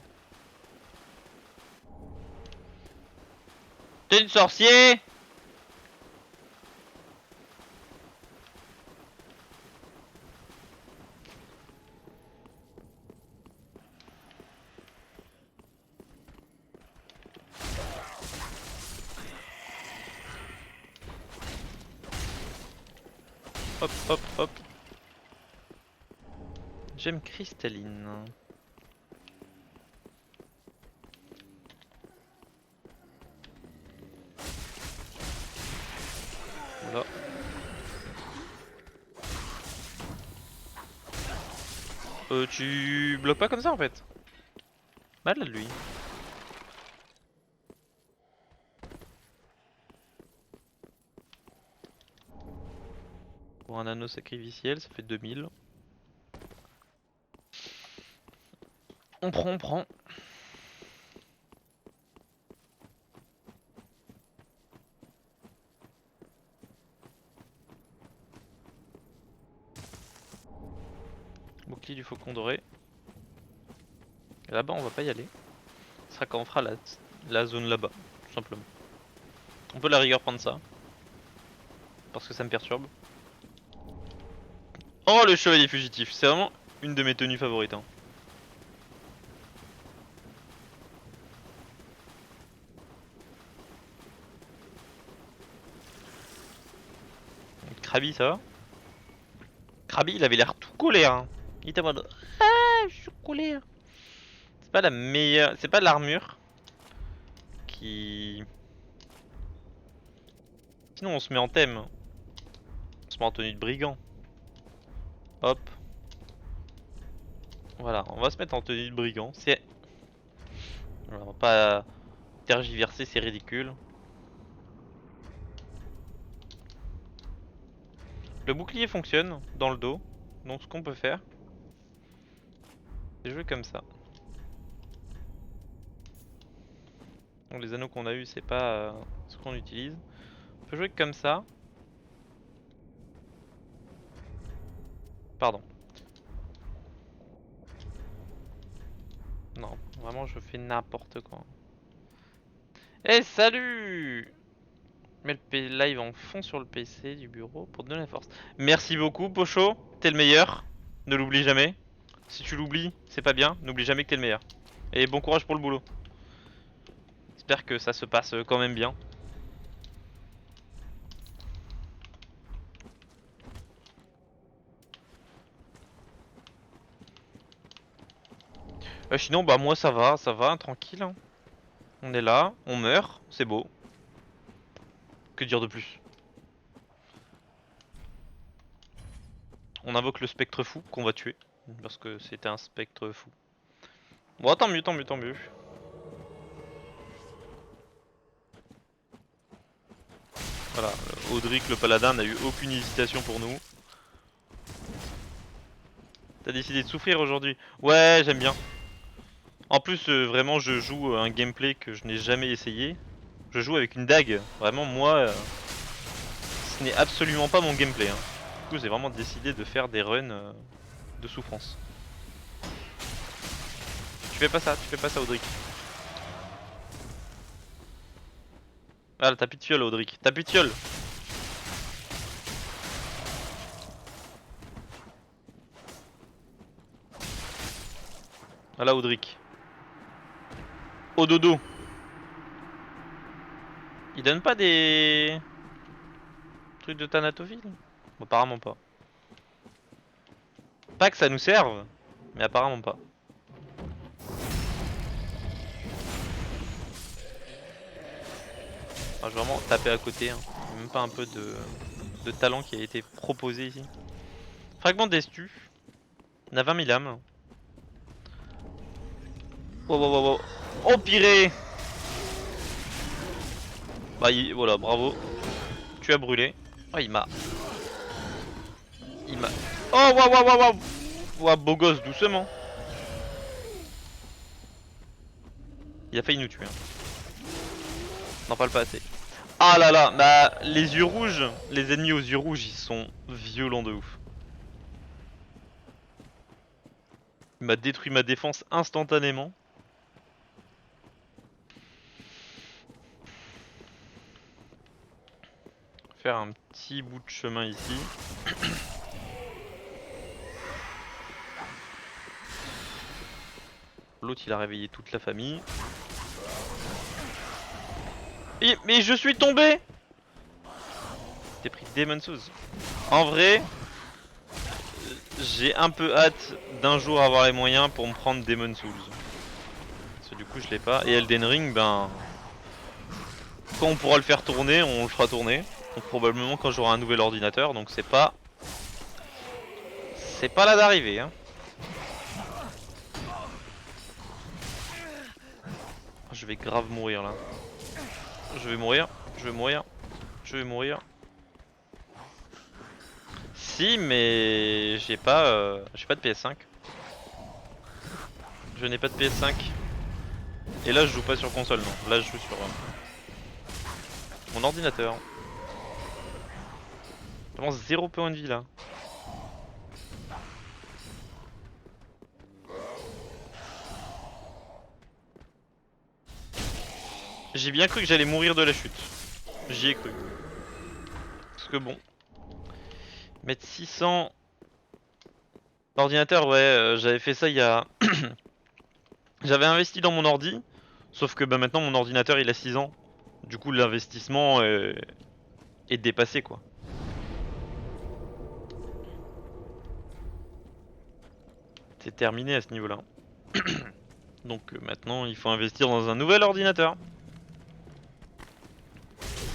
T'es une sorcier? Hop, hop, hop. Gemme cristalline. Voilà. Tu bloques pas comme ça en fait. Malade lui. Pour un anneau sacrificiel, ça fait 2000. On prend. Bouclier du faucon doré. Là-bas on va pas y aller. Ce sera quand on fera la zone là-bas, tout simplement. On peut à la rigueur prendre ça. Parce que ça me perturbe. Oh le chevalier fugitif, c'est vraiment une de mes tenues favorites. Hein. Krabi ça va? Krabi il avait l'air tout collé hein. Il était en mode ah je suis collé. C'est pas la meilleure, c'est pas l'armure qui... Sinon on se met en thème. On se met en tenue de brigand. Hop. Voilà, on va se mettre en tenue de brigand. C'est... On va pas tergiverser, c'est ridicule. Le bouclier fonctionne dans le dos. Donc ce qu'on peut faire, c'est jouer comme ça. Donc les anneaux qu'on a eu, c'est pas ce qu'on utilise. On peut jouer comme ça. Pardon. Non, vraiment je fais n'importe quoi. Eh salut! Mets le live en fond sur le PC du bureau pour te donner la force. Merci beaucoup Pocho, t'es le meilleur. Ne l'oublie jamais. Si tu l'oublies, c'est pas bien. N'oublie jamais que t'es le meilleur. Et bon courage pour le boulot. J'espère que ça se passe quand même bien. Sinon bah moi ça va, tranquille. Hein. On est là, on meurt, c'est beau. Que dire de plus? On invoque le spectre fou qu'on va tuer. Parce que c'était un spectre fou. Bon tant mieux. Voilà, Audric le paladin n'a eu aucune hésitation pour nous. T'as décidé de souffrir aujourd'hui? Ouais, j'aime bien. En plus, vraiment, je joue un gameplay que je n'ai jamais essayé. Je joue avec une dague. Vraiment, moi, ce n'est absolument pas mon gameplay. Hein. Du coup, j'ai vraiment décidé de faire des runs de souffrance. Tu fais pas ça, Audric. Ah, le tapis de fiole, Audric. Tapis de fiole. Voilà, Audric. Au dodo. Il donne pas des trucs de thanatophile? Bon, apparemment pas. Pas que ça nous serve, mais apparemment pas. Ah, je vais vraiment taper à côté. Hein. Il y a même pas un peu de talent qui a été proposé ici. Fragment d'estu. On a 20 000 âmes. Wow. Oh purée! Bah voilà, bravo. Tu as brûlé. Oh il m'a... Oh waouh. Ouah, beau gosse, doucement. Il a failli nous tuer. Hein. N'en parle pas assez. Ah là là, bah les yeux rouges, les ennemis aux yeux rouges, ils sont violents de ouf. Il m'a détruit ma défense instantanément. Faire un petit bout de chemin ici. L'autre il a réveillé toute la famille. Mais je suis tombé! T'es pris Demon Souls. En vrai, j'ai un peu hâte d'un jour avoir les moyens pour me prendre Demon Souls. Parce que du coup je l'ai pas. Et Elden Ring, ben... Quand on pourra le faire tourner, on le fera tourner. Donc probablement quand j'aurai un nouvel ordinateur, donc c'est pas là d'arriver hein. Je vais grave mourir là. Je vais mourir, je vais mourir, je vais mourir. Si mais j'ai pas de PS5. Je n'ai pas de PS5. Et là je joue pas sur console non, là je joue sur mon ordinateur. Vraiment 0 point de vie là. J'ai bien cru que j'allais mourir de la chute. J'y ai cru. Parce que bon. Mettre 600... L'ordinateur, ouais, j'avais fait ça il y a... J'avais investi dans mon ordi. Sauf que bah, maintenant mon ordinateur il a 6 ans. Du coup l'investissement est dépassé quoi. C'est terminé à ce niveau là. Donc maintenant il faut investir dans un nouvel ordinateur.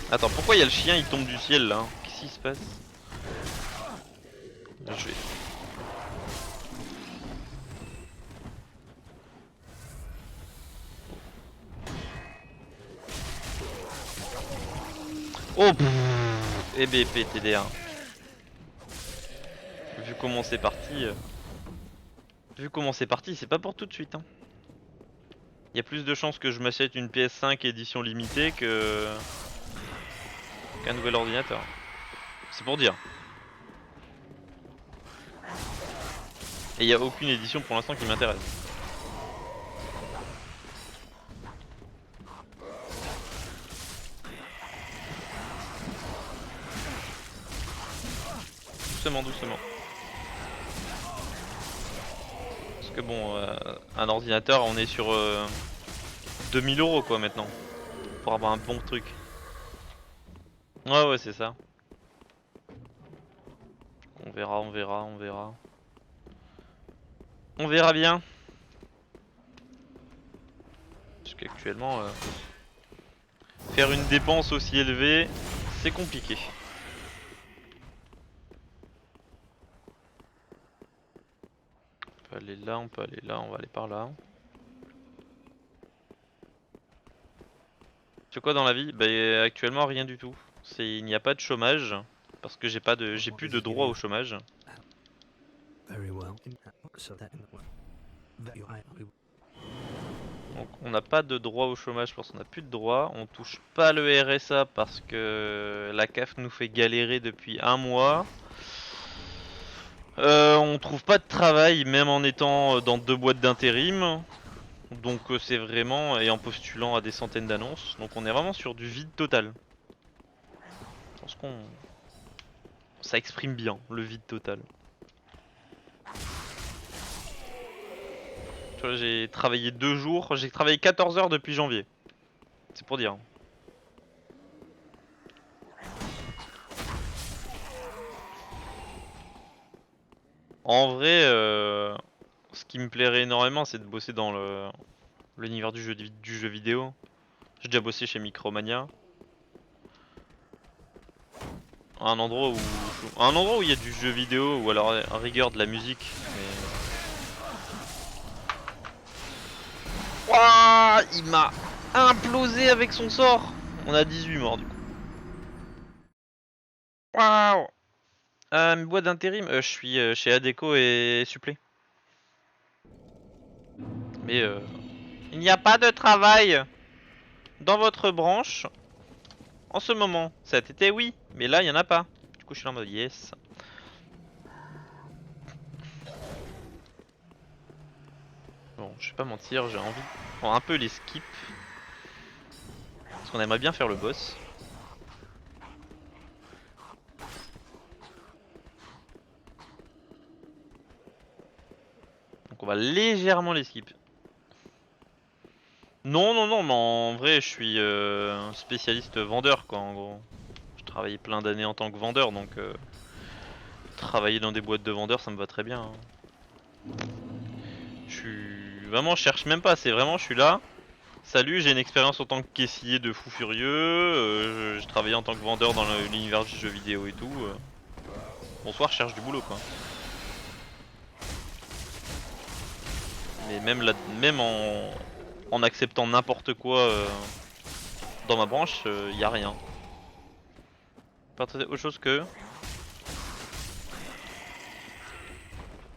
Attends, pourquoi il y a le chien, il tombe du ciel là? Qu'est-ce qui se passe? Là, je vais... Oh pfff, EBP TD1. Vu comment c'est parti... Vu comment c'est parti, c'est pas pour tout de suite hein. Il y a plus de chances que je m'achète une PS5 édition limitée qu'un nouvel ordinateur. C'est pour dire. Et il n'y a aucune édition pour l'instant qui m'intéresse. Doucement, doucement. Parce que bon, un ordinateur, on est sur 2000 € quoi maintenant. Pour avoir un bon truc. Ouais, c'est ça. On verra, on verra, on verra. On verra bien. Parce qu'actuellement, faire une dépense aussi élevée, c'est compliqué. On peut aller là, on peut aller là, on va aller par là. C'est quoi dans la vie? Bah actuellement rien du tout. Il n'y a pas de chômage parce que j'ai plus de droit au chômage. Donc on n'a pas de droit au chômage parce qu'on n'a plus de droit. On touche pas le RSA parce que la CAF nous fait galérer depuis un mois. On trouve pas de travail même en étant dans 2 boîtes d'intérim. Donc c'est vraiment, et en postulant à des centaines d'annonces. Donc on est vraiment sur du vide total. Je pense qu'on... Ça exprime bien le vide total. Tu vois, j'ai travaillé 2 jours, j'ai travaillé 14 heures depuis janvier. C'est pour dire. En vrai, ce qui me plairait énormément, c'est de bosser dans l'univers du jeu vidéo. J'ai déjà bossé chez Micromania. Un endroit où il y a du jeu vidéo ou alors à rigueur de la musique. Mais... Ouah, il m'a implosé avec son sort. On a 18 morts du coup. Waouh. Mes boîtes d'intérim, je suis chez Adecco et Supplé. Mais il n'y a pas de travail dans votre branche en ce moment. Cet été oui, mais là il n'y en a pas. Du coup je suis là en mode yes. Bon, je vais pas mentir, j'ai envie de prendre un peu les skips. Parce qu'on aimerait bien faire le boss. Donc on va légèrement les skip. Non, mais en vrai je suis spécialiste vendeur quoi en gros. J'ai travaillé plein d'années en tant que vendeur donc travailler dans des boîtes de vendeurs ça me va très bien. Hein. Je suis... Vraiment je cherche même pas, c'est vraiment je suis là. Salut, j'ai une expérience en tant que caissier de fou furieux, je travaillais en tant que vendeur dans l'univers du jeu vidéo et tout. Bonsoir, je cherche du boulot quoi. Mais même en acceptant n'importe quoi dans ma branche, y a rien. Pas autre chose que...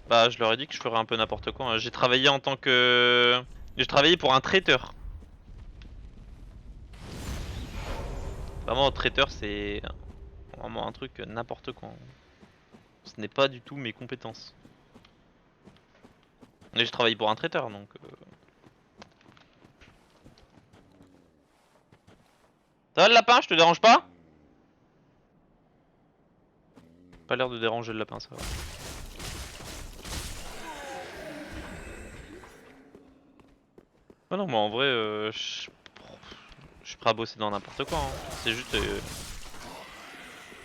Bah je leur ai dit que je ferais un peu n'importe quoi, hein. J'ai travaillé en tant que... J'ai travaillé pour un traiteur. Vraiment, traiteur c'est vraiment un truc n'importe quoi. Ce n'est pas du tout mes compétences. Mais je travaille pour un traiteur donc... Ça va le lapin, je te dérange pas? Pas l'air de déranger le lapin, ça va. Ah non, mais en vrai, je suis prêt à bosser dans n'importe quoi. Hein. C'est juste...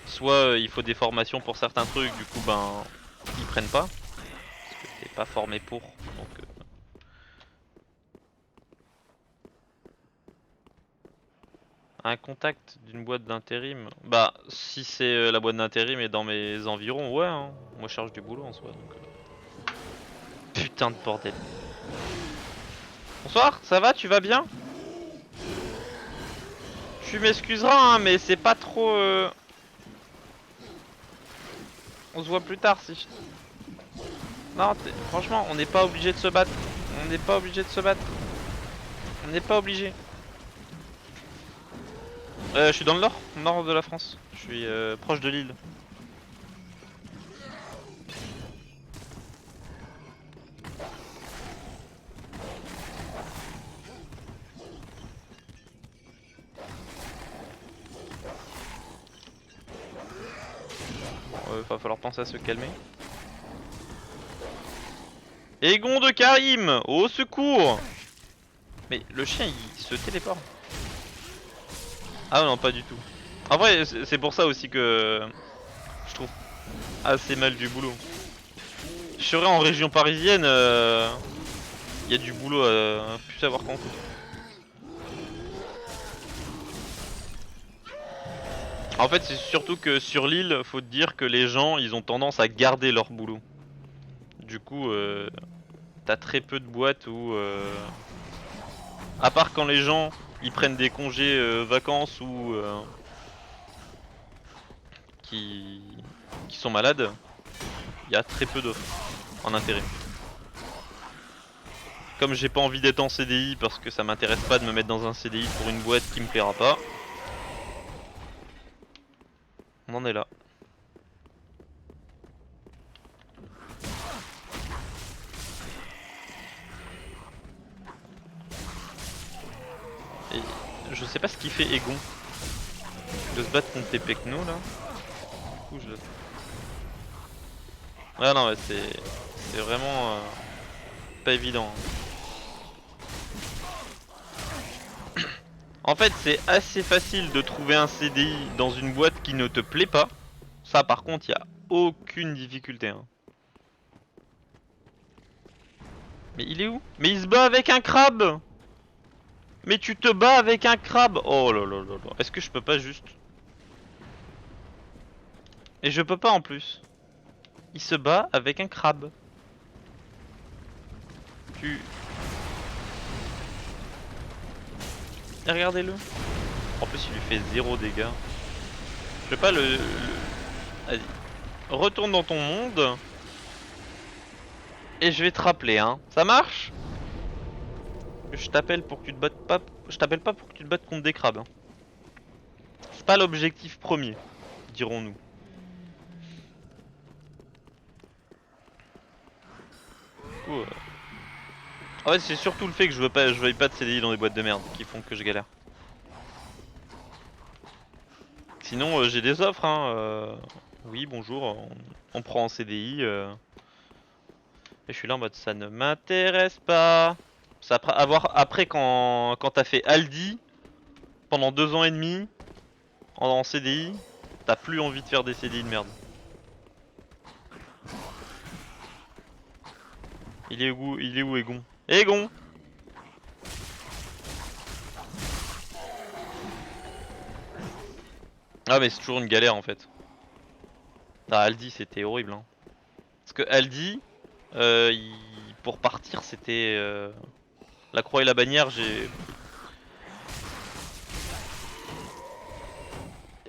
soit il faut des formations pour certains trucs, du coup, ben, ils prennent pas. Parce que t'es pas formé pour. Donc, un contact d'une boîte d'intérim. Bah, si c'est la boîte d'intérim est dans mes environs, ouais. Hein. Moi, je cherche du boulot en soi. Donc, putain de bordel. Bonsoir, ça va? Tu vas bien? Tu m'excuseras, hein, mais c'est pas trop... On se voit plus tard si je... Non, franchement, on n'est pas obligé de se battre. On n'est pas obligé de se battre. On n'est pas obligé. Je suis dans le nord de la France. Je suis proche de Lille. Va falloir penser à se calmer. Egon de Karim, au secours! Mais le chien il se téléporte. Ah non, pas du tout. En vrai, c'est pour ça aussi que je trouve assez mal du boulot. Je serais en région parisienne, y a du boulot à plus savoir qu'en foutre. En fait, c'est surtout que sur l'île, faut te dire que les gens, ils ont tendance à garder leur boulot. Du coup, t'as très peu de boîtes où... à part quand les gens, ils prennent des congés vacances ou... qui sont malades, il y a très peu d'offres en intérim. Comme j'ai pas envie d'être en CDI parce que ça m'intéresse pas de me mettre dans un CDI pour une boîte qui me plaira pas. On en est là. Et je sais pas ce qu'il fait Egon. De se battre contre tes pecnos là. Du coup je le... Ouais non mais c'est vraiment pas évident. En fait c'est assez facile de trouver un CDI dans une boîte qui ne te plaît pas. Ça par contre y a aucune difficulté. Hein. Mais il est où? Mais il se bat avec un crabe! Mais tu te bats avec un crabe! Oh là là là là. Est-ce que je peux pas juste... Et je peux pas en plus. Il se bat avec un crabe. Tu... Et regardez-le. En plus il lui fait 0 dégâts. Je peux pas le... Vas-y. Retourne dans ton monde. Et je vais te rappeler hein. Ça marche? Je t'appelle pour que tu te battes pas... Je t'appelle pas pour que tu te battes contre des crabes. Hein. C'est pas l'objectif premier, dirons-nous. En fait c'est surtout le fait que je veuille pas de CDI dans des boîtes de merde qui font que je galère. Sinon j'ai des offres hein. Oui bonjour, on prend en CDI. Et je suis là en mode ça ne m'intéresse pas. Ça après quand t'as fait Aldi pendant 2 ans et demi en CDI, t'as plus envie de faire des CDI de merde. Il est où Egon? Egon! Ah mais c'est toujours une galère en fait. Ah, Aldi c'était horrible hein. Parce que Aldi, pour partir c'était la croix et la bannière.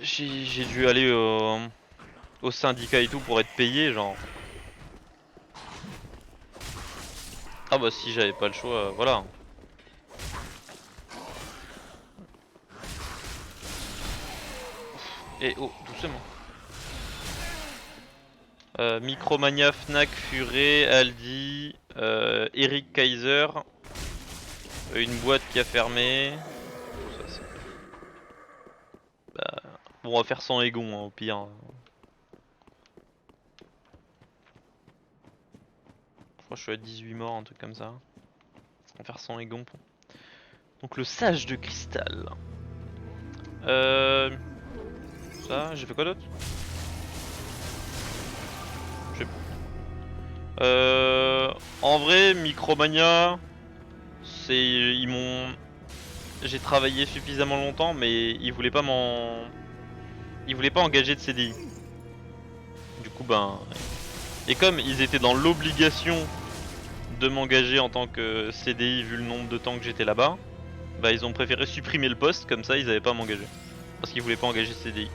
J'ai dû aller au syndicat et tout pour être payé genre. Ah bah si j'avais pas le choix, voilà. Et oh, doucement. Micromania, Fnac, Furet, Aldi, Eric Kaiser, une boîte qui a fermé. Ça, bah, bon, on va faire sans Egon hein, au pire. Je crois que je suis à 18 morts, un truc comme ça. On va faire sans Egon. Donc le sage de cristal. Ça, j'ai fait quoi d'autre? En vrai, Micromania, ils m'ont, j'ai travaillé suffisamment longtemps, mais ils voulaient pas engager de CDI. Du coup, ben, et comme ils étaient dans l'obligation de m'engager en tant que CDI vu le nombre de temps que j'étais là-bas, bah ils ont préféré supprimer le poste, comme ça ils avaient pas à m'engager, parce qu'ils voulaient pas engager de CDI.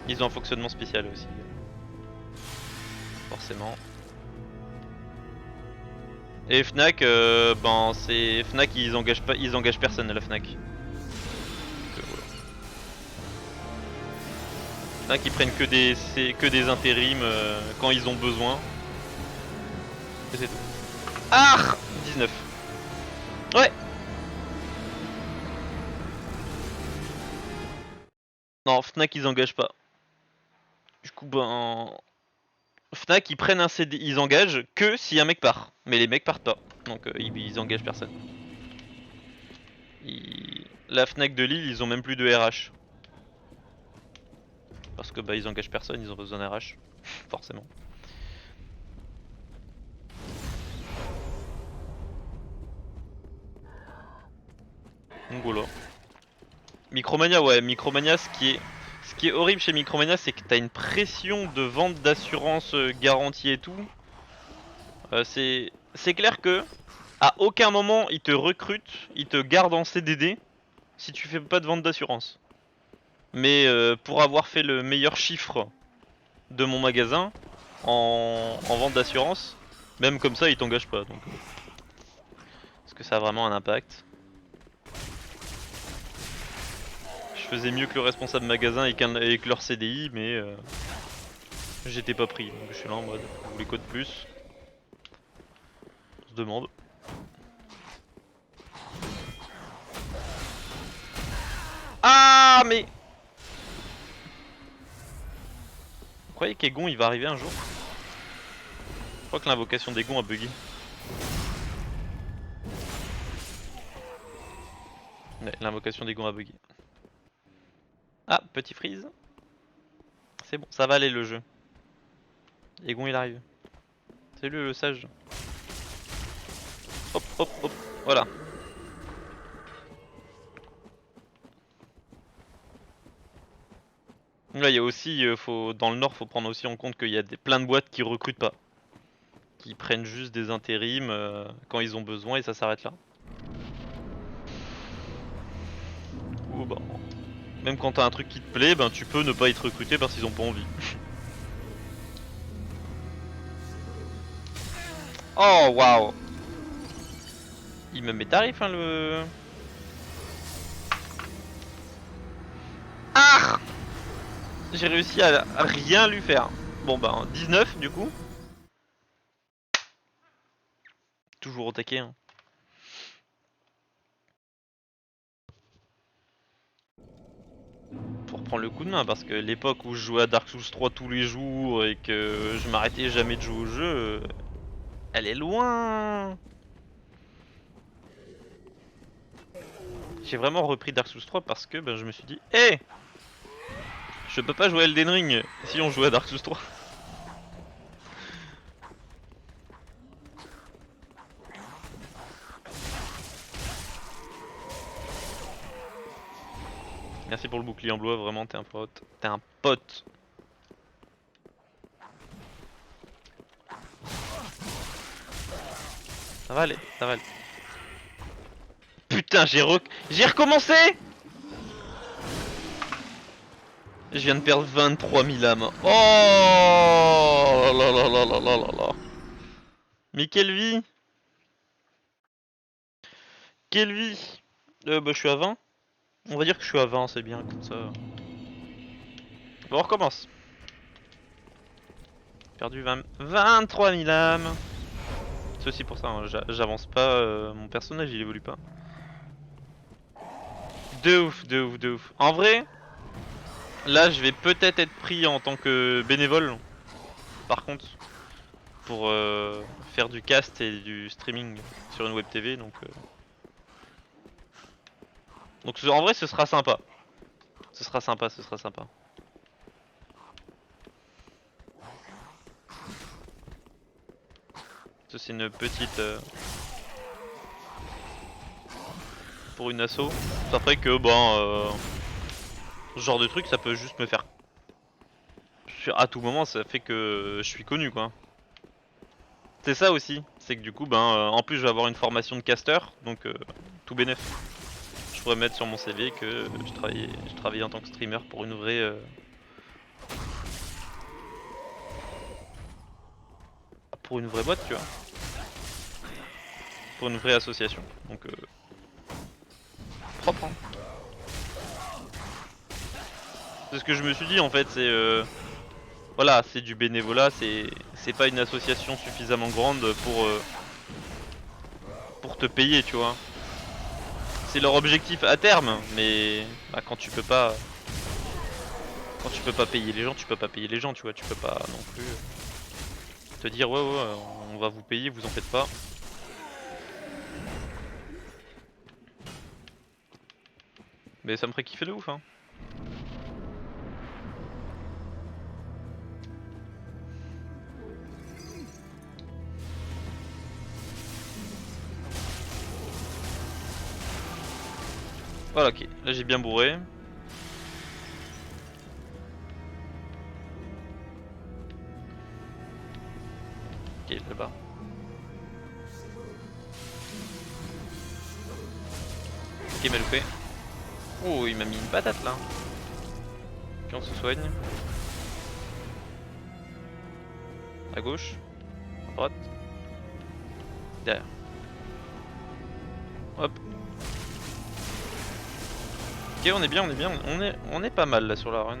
Ils ont un fonctionnement spécial aussi, forcément. Et Fnac, ben c'est Fnac, ils engagent personne à la Fnac. Voilà. Fnac ils prennent que des intérims quand ils ont besoin. Et c'est tout. Ah 19. Ouais. Non, Fnac ils engagent pas. Du coup ben Fnac ils prennent un CD, ils engagent que si un mec part. Mais les mecs partent pas. Donc ils engagent personne. La Fnac de Lille, ils ont même plus de RH. Parce que bah ils engagent personne, ils ont besoin d'un RH. Forcément. Donc voilà. Micromania, ouais, Micromania, ce qui est horrible chez Micromania, c'est que t'as une pression de vente d'assurance garantie et tout. C'est clair que à aucun moment ils te recrutent, ils te gardent en CDD si tu fais pas de vente d'assurance. Mais pour avoir fait le meilleur chiffre de mon magasin en vente d'assurance, même comme ça ils t'engagent pas. Donc, est-ce que ça a vraiment un impact? Je faisais mieux que le responsable magasin et que leur CDI, mais j'étais pas pris. Donc je suis là en mode, vous voulez quoi de plus? On se demande. Ah mais... Vous croyez qu'Egon il va arriver un jour? Je crois que l'invocation d'Egon a bugué. Ouais, l'invocation d'Egon a bugué. Ah, petit freeze. C'est bon, ça va aller le jeu. Egon il arrive. Salut le sage. Hop, hop, hop. Voilà. Là, il y a aussi, dans le nord, faut prendre aussi en compte qu'il y a plein de boîtes qui recrutent pas. Qui prennent juste des intérims quand ils ont besoin et ça s'arrête là. Ou bah, même quand t'as un truc qui te plaît, ben tu peux ne pas être recruté parce qu'ils ont pas envie. Oh waouh. Il me met tarif hein le... Ah. J'ai réussi à rien lui faire. Bon bah 19 du coup. Toujours au taquet hein. Pour prendre le coup de main parce que l'époque où je jouais à Dark Souls 3 tous les jours et que je m'arrêtais jamais de jouer au jeu, elle est loin. J'ai vraiment repris Dark Souls 3 parce que ben, je me suis dit hé hey, je peux pas jouer à Elden Ring si on jouait à Dark Souls 3. Merci pour le bouclier en bois, vraiment, t'es un pote. T'es un pote. Ça va aller, ça va aller. Putain, j'ai recommencé. Je viens de perdre 23 000 âmes. Oh là là là là là là là. Mais quelle vie! Quelle vie! Bah je suis à 20. On va dire que je suis à 20, c'est bien comme ça. Bon, on recommence. Perdu 23 000 âmes. C'est aussi pour ça, hein, j'avance pas, mon personnage il évolue pas. De ouf, de ouf, de ouf. En vrai, là je vais peut-être être pris en tant que bénévole. Par contre, pour faire du cast et du streaming sur une web TV, donc en vrai ce sera sympa. Ce sera sympa, ce sera sympa. Ça c'est une petite pour une asso. Ça ferait que bon ce genre de truc ça peut juste me faire à tout moment, ça fait que je suis connu quoi. C'est ça aussi, c'est que du coup en plus je vais avoir une formation de caster, donc tout bénef. Je pourrais mettre sur mon CV que je travaillais en tant que streamer pour une vraie boîte, tu vois. Pour une vraie association. Donc propre hein. C'est ce que je me suis dit en fait, c'est voilà, c'est du bénévolat, c'est pas une association suffisamment grande pour te payer, tu vois. C'est leur objectif à terme, mais bah, quand tu peux pas payer les gens, tu peux pas payer les gens, tu vois, tu peux pas non plus te dire ouais on va vous payer, vous en faites pas. Mais ça me ferait kiffer de ouf hein. Voilà, ok, là j'ai bien bourré. Ok, là-bas. Ok, m'a loupé. Oh, il m'a mis une patate là. Puis on se soigne. À gauche. À droite. Derrière. Hop. Ok, on est bien, on est bien. On est pas mal là sur la run.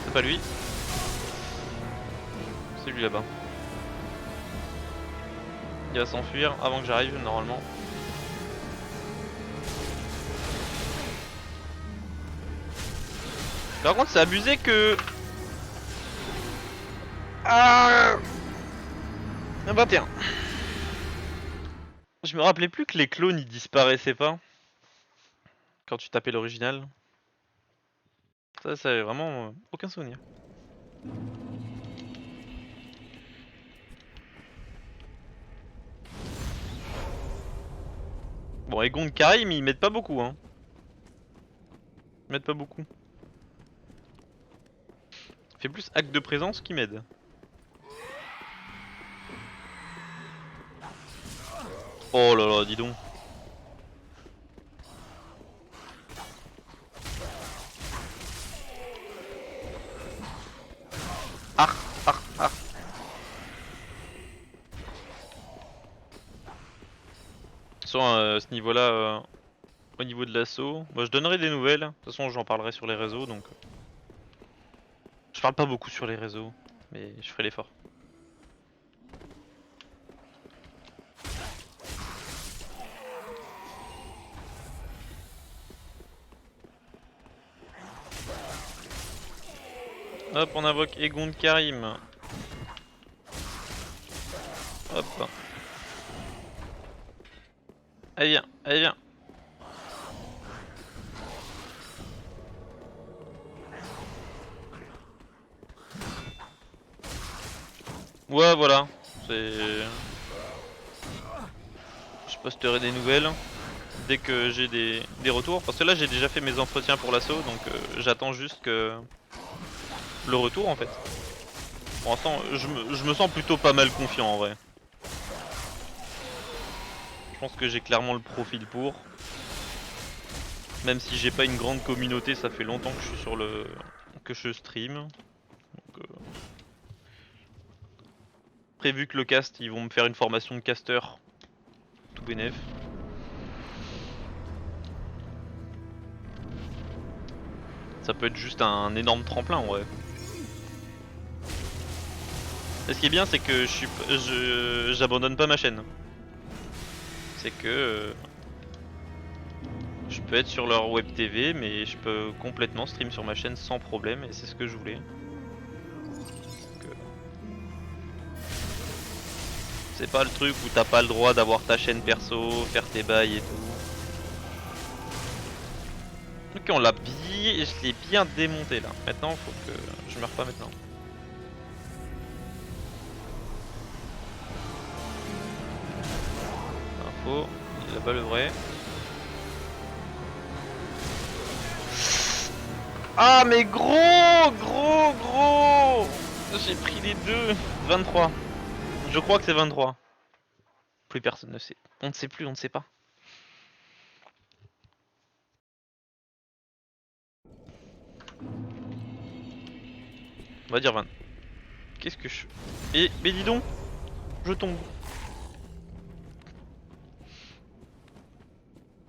C'est pas lui. C'est lui là-bas. Il va s'enfuir avant que j'arrive normalement. Par contre c'est abusé que... Ah 21. Je me rappelais plus que les clones ils disparaissaient pas quand tu tapais l'original. Ça avait vraiment aucun souvenir. Bon, Egon de Karim ils mettent pas beaucoup hein. Ils mettent pas beaucoup. Fait plus acte de présence qui m'aide. Oh là là, dis donc. Ah, ah, ah. Sur ce niveau-là, au niveau de l'assaut, moi je donnerai des nouvelles. De toute façon, j'en parlerai sur les réseaux, donc je parle pas beaucoup sur les réseaux, mais je ferai l'effort. Hop, on invoque Egon de Karim. Hop. Allez viens, allez viens. Ouais, voilà. C'est. Je posterai des nouvelles dès que j'ai des retours. Parce que là, j'ai déjà fait mes entretiens pour l'assaut, donc j'attends juste que le retour en fait. Pour l'instant, je me sens plutôt pas mal confiant en vrai. Je pense que j'ai clairement le profil pour. Même si j'ai pas une grande communauté, ça fait longtemps que je suis sur le. Que je stream. Donc, prévu que le cast, ils vont me faire une formation de caster. Tout bénef. Ça peut être juste un énorme tremplin en vrai. Et ce qui est bien, c'est que j'abandonne pas ma chaîne. C'est que je peux être sur leur web TV, mais je peux complètement stream sur ma chaîne sans problème, et c'est ce que je voulais. C'est pas le truc où t'as pas le droit d'avoir ta chaîne perso, faire tes bails et tout. Ok, je l'ai bien démonté là. Maintenant, faut que je meurs pas maintenant. Info, il est là-bas le vrai. Ah mais gros. J'ai pris les deux. 23. Je crois que c'est 23. Plus personne ne sait. On ne sait plus, on ne sait pas. On va dire 20. Qu'est-ce que je... Mais dis donc, je tombe.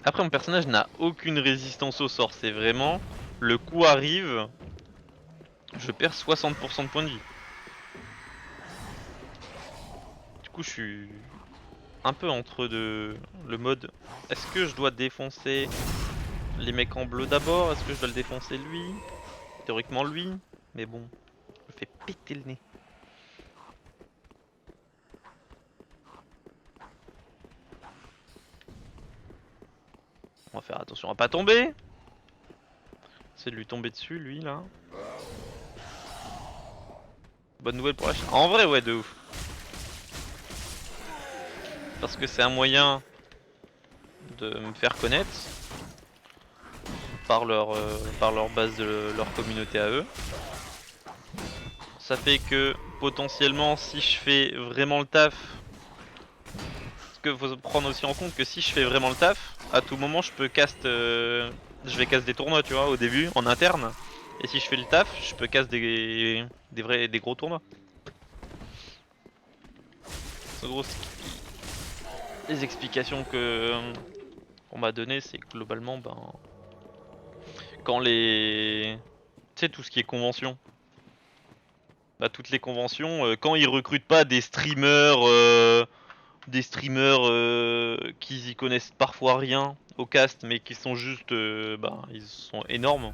Après, mon personnage n'a aucune résistance au sort. C'est vraiment... Le coup arrive... Je perds 60% de points de vie. Du coup, je suis... un peu entre le mode... Est-ce que je dois défoncer les mecs en bleu d'abord? Est-ce que je dois le défoncer lui? Théoriquement lui. Mais bon, je me fais péter le nez. On va faire attention à pas tomber. C'est de lui tomber dessus, lui, là. Bonne nouvelle pour la chaîne. En vrai, ouais, de ouf. Parce que c'est un moyen de me faire connaître par leur base de leur communauté à eux. Ça fait que potentiellement, si je fais vraiment le taf, parce que faut prendre aussi en compte que si je fais vraiment le taf, à tout moment je peux cast, je vais cast des tournois, tu vois, au début en interne. Et si je fais le taf, je peux cast des gros tournois. En gros, les explications que on m'a donné, c'est que globalement, ben, quand les, tu sais, tout ce qui est convention, bah, toutes les conventions, quand ils recrutent pas des streamers qui y connaissent parfois rien au cast, mais qui sont juste, bah, ils sont énormes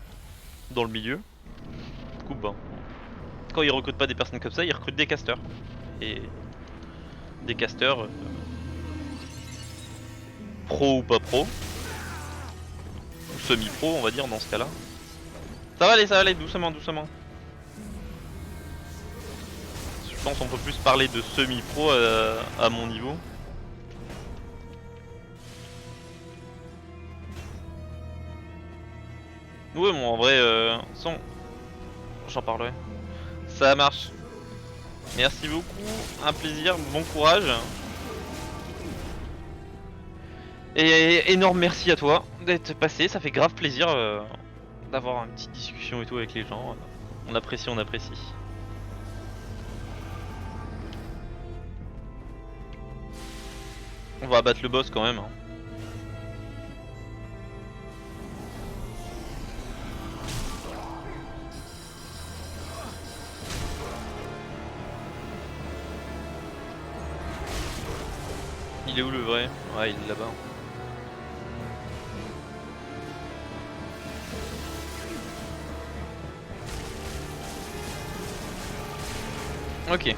dans le milieu. Du coup, ben, quand ils recrutent pas des personnes comme ça, ils recrutent des casters. Et des casters, pro ou pas pro, ou semi-pro, on va dire dans ce cas-là. Ça va aller, doucement. Je pense qu'on peut plus parler de semi-pro à mon niveau. Ouais, bon, en vrai, j'en parlerai. Ça marche. Merci beaucoup, un plaisir, bon courage. Et énorme merci à toi d'être passé, ça fait grave plaisir d'avoir une petite discussion et tout avec les gens. On apprécie. On va abattre le boss quand même. Hein. Il est où le vrai? Ouais, il est là-bas. Ok.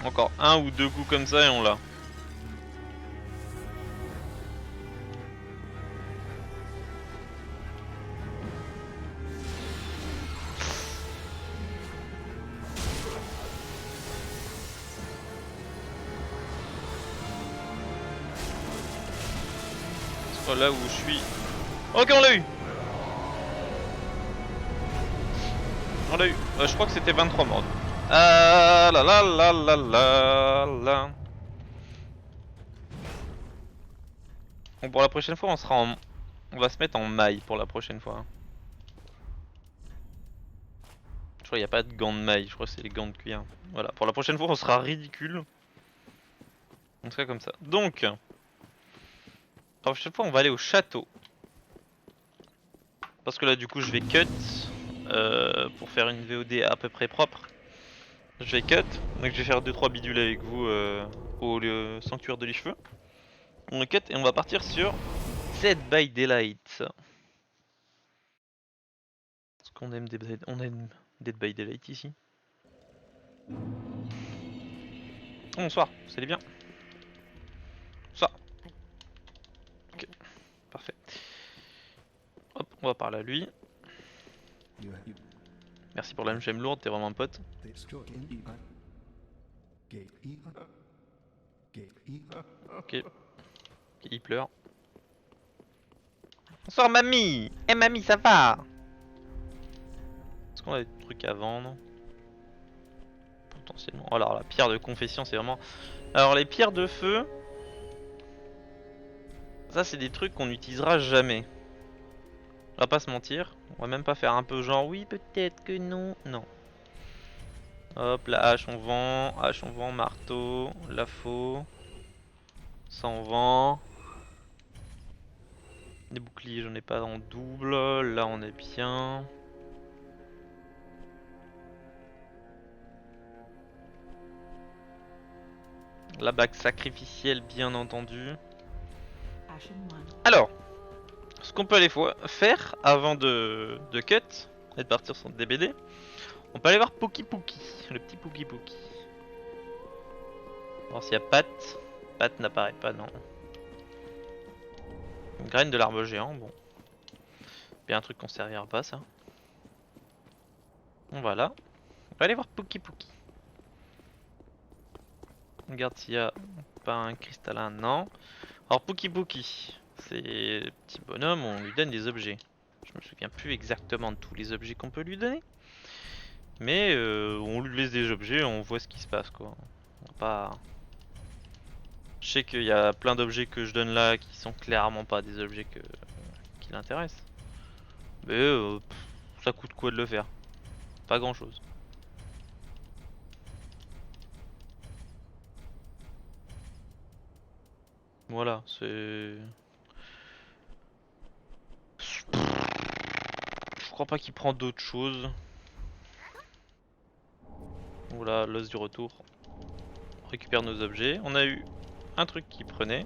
Encore un ou deux coups comme ça et on l'a. fois là où je suis. Ok, on l'a eu. On l'a eu. Je crois que c'était 23 morts. Ah là là là là là là. Bon, pour la prochaine fois, on va se mettre en maille pour la prochaine fois. Je crois qu'il n'y a pas de gants de maille, je crois que c'est les gants de cuir. Voilà, pour la prochaine fois, on sera ridicule. On sera comme ça. Donc, la prochaine fois, on va aller au château. Parce que là, du coup, je vais cut pour faire une VOD à peu près propre. Je vais cut, donc je vais faire 2-3 bidules avec vous au sanctuaire de les cheveux. On cut et on va partir sur Dead by Daylight. Est-ce qu'on aime Dead by Daylight ici? Bonsoir, ça allez bien? Ça. Ok, parfait. Hop, on va parler à lui. Merci pour la gemme lourde, t'es vraiment un pote. Ok. Il pleure. Bonsoir mamie. Eh mamie, ça va? Est-ce qu'on a des trucs à vendre? Potentiellement. Oh, alors la pierre de confession, c'est vraiment... Alors les pierres de feu... Ça c'est des trucs qu'on n'utilisera jamais. On va pas se mentir. On va même pas faire un peu genre oui peut-être que non. Non. Hop, la hache on vend, marteau, la faux. Ça on vend. Les boucliers j'en ai pas en double. Là on est bien. La bague sacrificielle bien entendu. Alors, ce qu'on peut aller faire avant de cut et de partir sur DBD, on peut aller voir Poki Poki, le petit Poki Poki. Voir s'il y a Pat. Pat n'apparaît pas, non. Une graine de l'arbre géant, bon. Bien un truc qu'on servira pas ça. Bon, voilà. On va aller voir Poki Poki. On regarde s'il y a pas un cristallin, non. Alors Poki Poki, c'est le petit bonhomme, on lui donne des objets. Je me souviens plus exactement de tous les objets qu'on peut lui donner. Mais on lui laisse des objets, on voit ce qui se passe quoi. On va pas... Je sais qu'il y a plein d'objets que je donne là qui sont clairement pas des objets qui l'intéressent. Mais ça coûte quoi de le faire? Pas grand chose. Voilà, c'est... Je crois pas qu'il prend d'autres choses. Voilà, l'os du retour. On récupère nos objets. On a eu un truc qui prenait.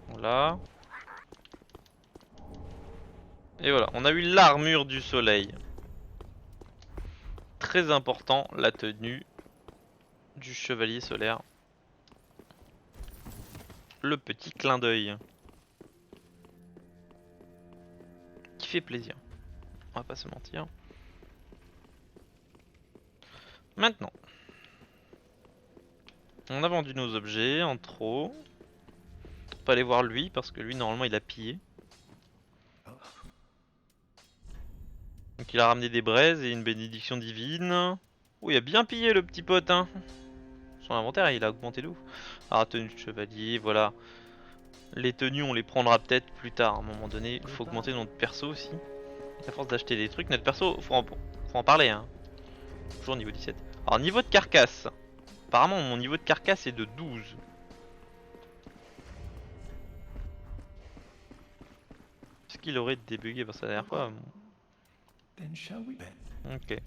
Voilà. Et voilà, on a eu l'armure du soleil. Très important, la tenue du chevalier solaire. Le petit clin d'œil. Qui fait plaisir. On va pas se mentir. Maintenant. On a vendu nos objets en trop. On peut aller voir lui parce que lui normalement il a pillé. Donc il a ramené des braises et une bénédiction divine. Oh, il a bien pillé le petit pote hein. Son inventaire il a augmenté de ouf. Alors tenue de chevalier, voilà. Les tenues on les prendra peut-être plus tard à un moment donné. Il faut augmenter notre perso aussi. À force d'acheter des trucs, notre perso, faut en parler hein. Toujours niveau 17. Alors niveau de carcasse. Apparemment mon niveau de carcasse est de 12. Est-ce qu'il aurait débugué parce que la dernière fois... Ok.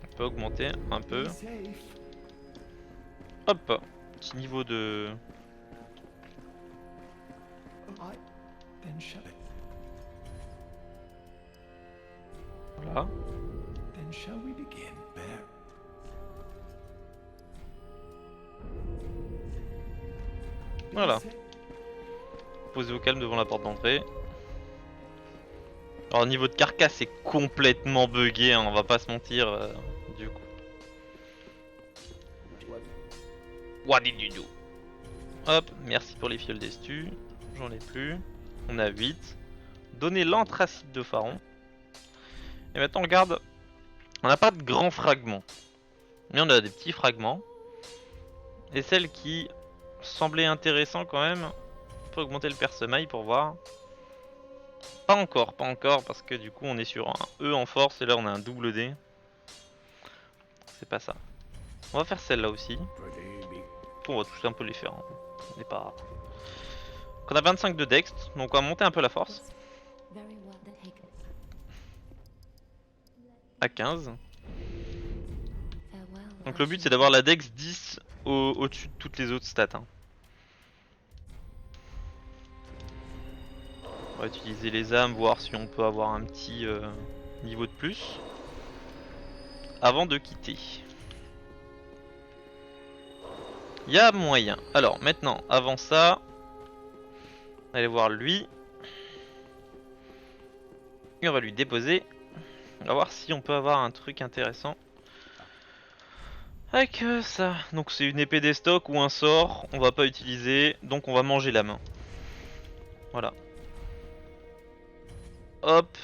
On peut augmenter un peu. Hop. Petit niveau de... Voilà. Voilà. Posez au calme devant la porte d'entrée. Alors niveau de carcasse c'est complètement bugué, hein, on va pas se mentir du coup. What did you do? Hop, merci pour les fioles d'estu. J'en ai plus. On a 8. Donner l'anthracite de Pharaon. Et maintenant on regarde. On n'a pas de grands fragments. Mais on a des petits fragments. Et celle qui semblait intéressant quand même. On peut augmenter le perce-maille pour voir. Pas encore parce que du coup on est sur un E en force et là on a un double D. C'est pas ça. On va faire celle-là aussi. On va tous un peu les faire. Hein. On n'est pas. Donc on a 25 de dex, donc on va monter un peu la force. À 15. Donc le but c'est d'avoir la dex 10 au-dessus de toutes les autres stats. Hein. On va utiliser les âmes, voir si on peut avoir un petit niveau de plus. Avant de quitter. Il y a moyen. Alors maintenant, avant ça, on va aller voir lui. Et on va lui déposer. On va voir si on peut avoir un truc intéressant. Avec ça. Donc c'est une épée des stocks ou un sort. On va pas utiliser. Donc on va manger la main. Voilà. Hop.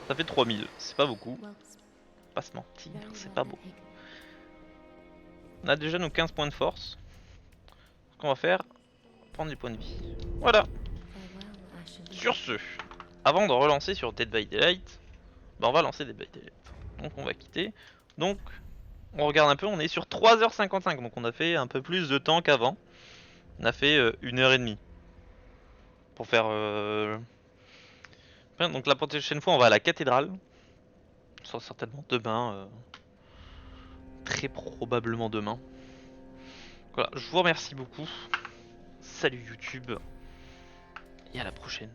Ça fait 3000. C'est pas beaucoup. Pas se mentir. C'est pas beau. On a déjà nos 15 points de force. Ce qu'on va faire, prendre des points de vie. Voilà. Sur ce, avant de relancer sur Dead by Daylight, bah on va lancer Dead by Daylight. Donc on va quitter. Donc on regarde un peu, on est sur 3h55. Donc on a fait un peu plus de temps qu'avant. On a fait 1h30. Pour faire... Donc la prochaine fois on va à la cathédrale. Ce sera certainement demain. Très probablement demain. Voilà, je vous remercie beaucoup. Salut YouTube. Et à la prochaine.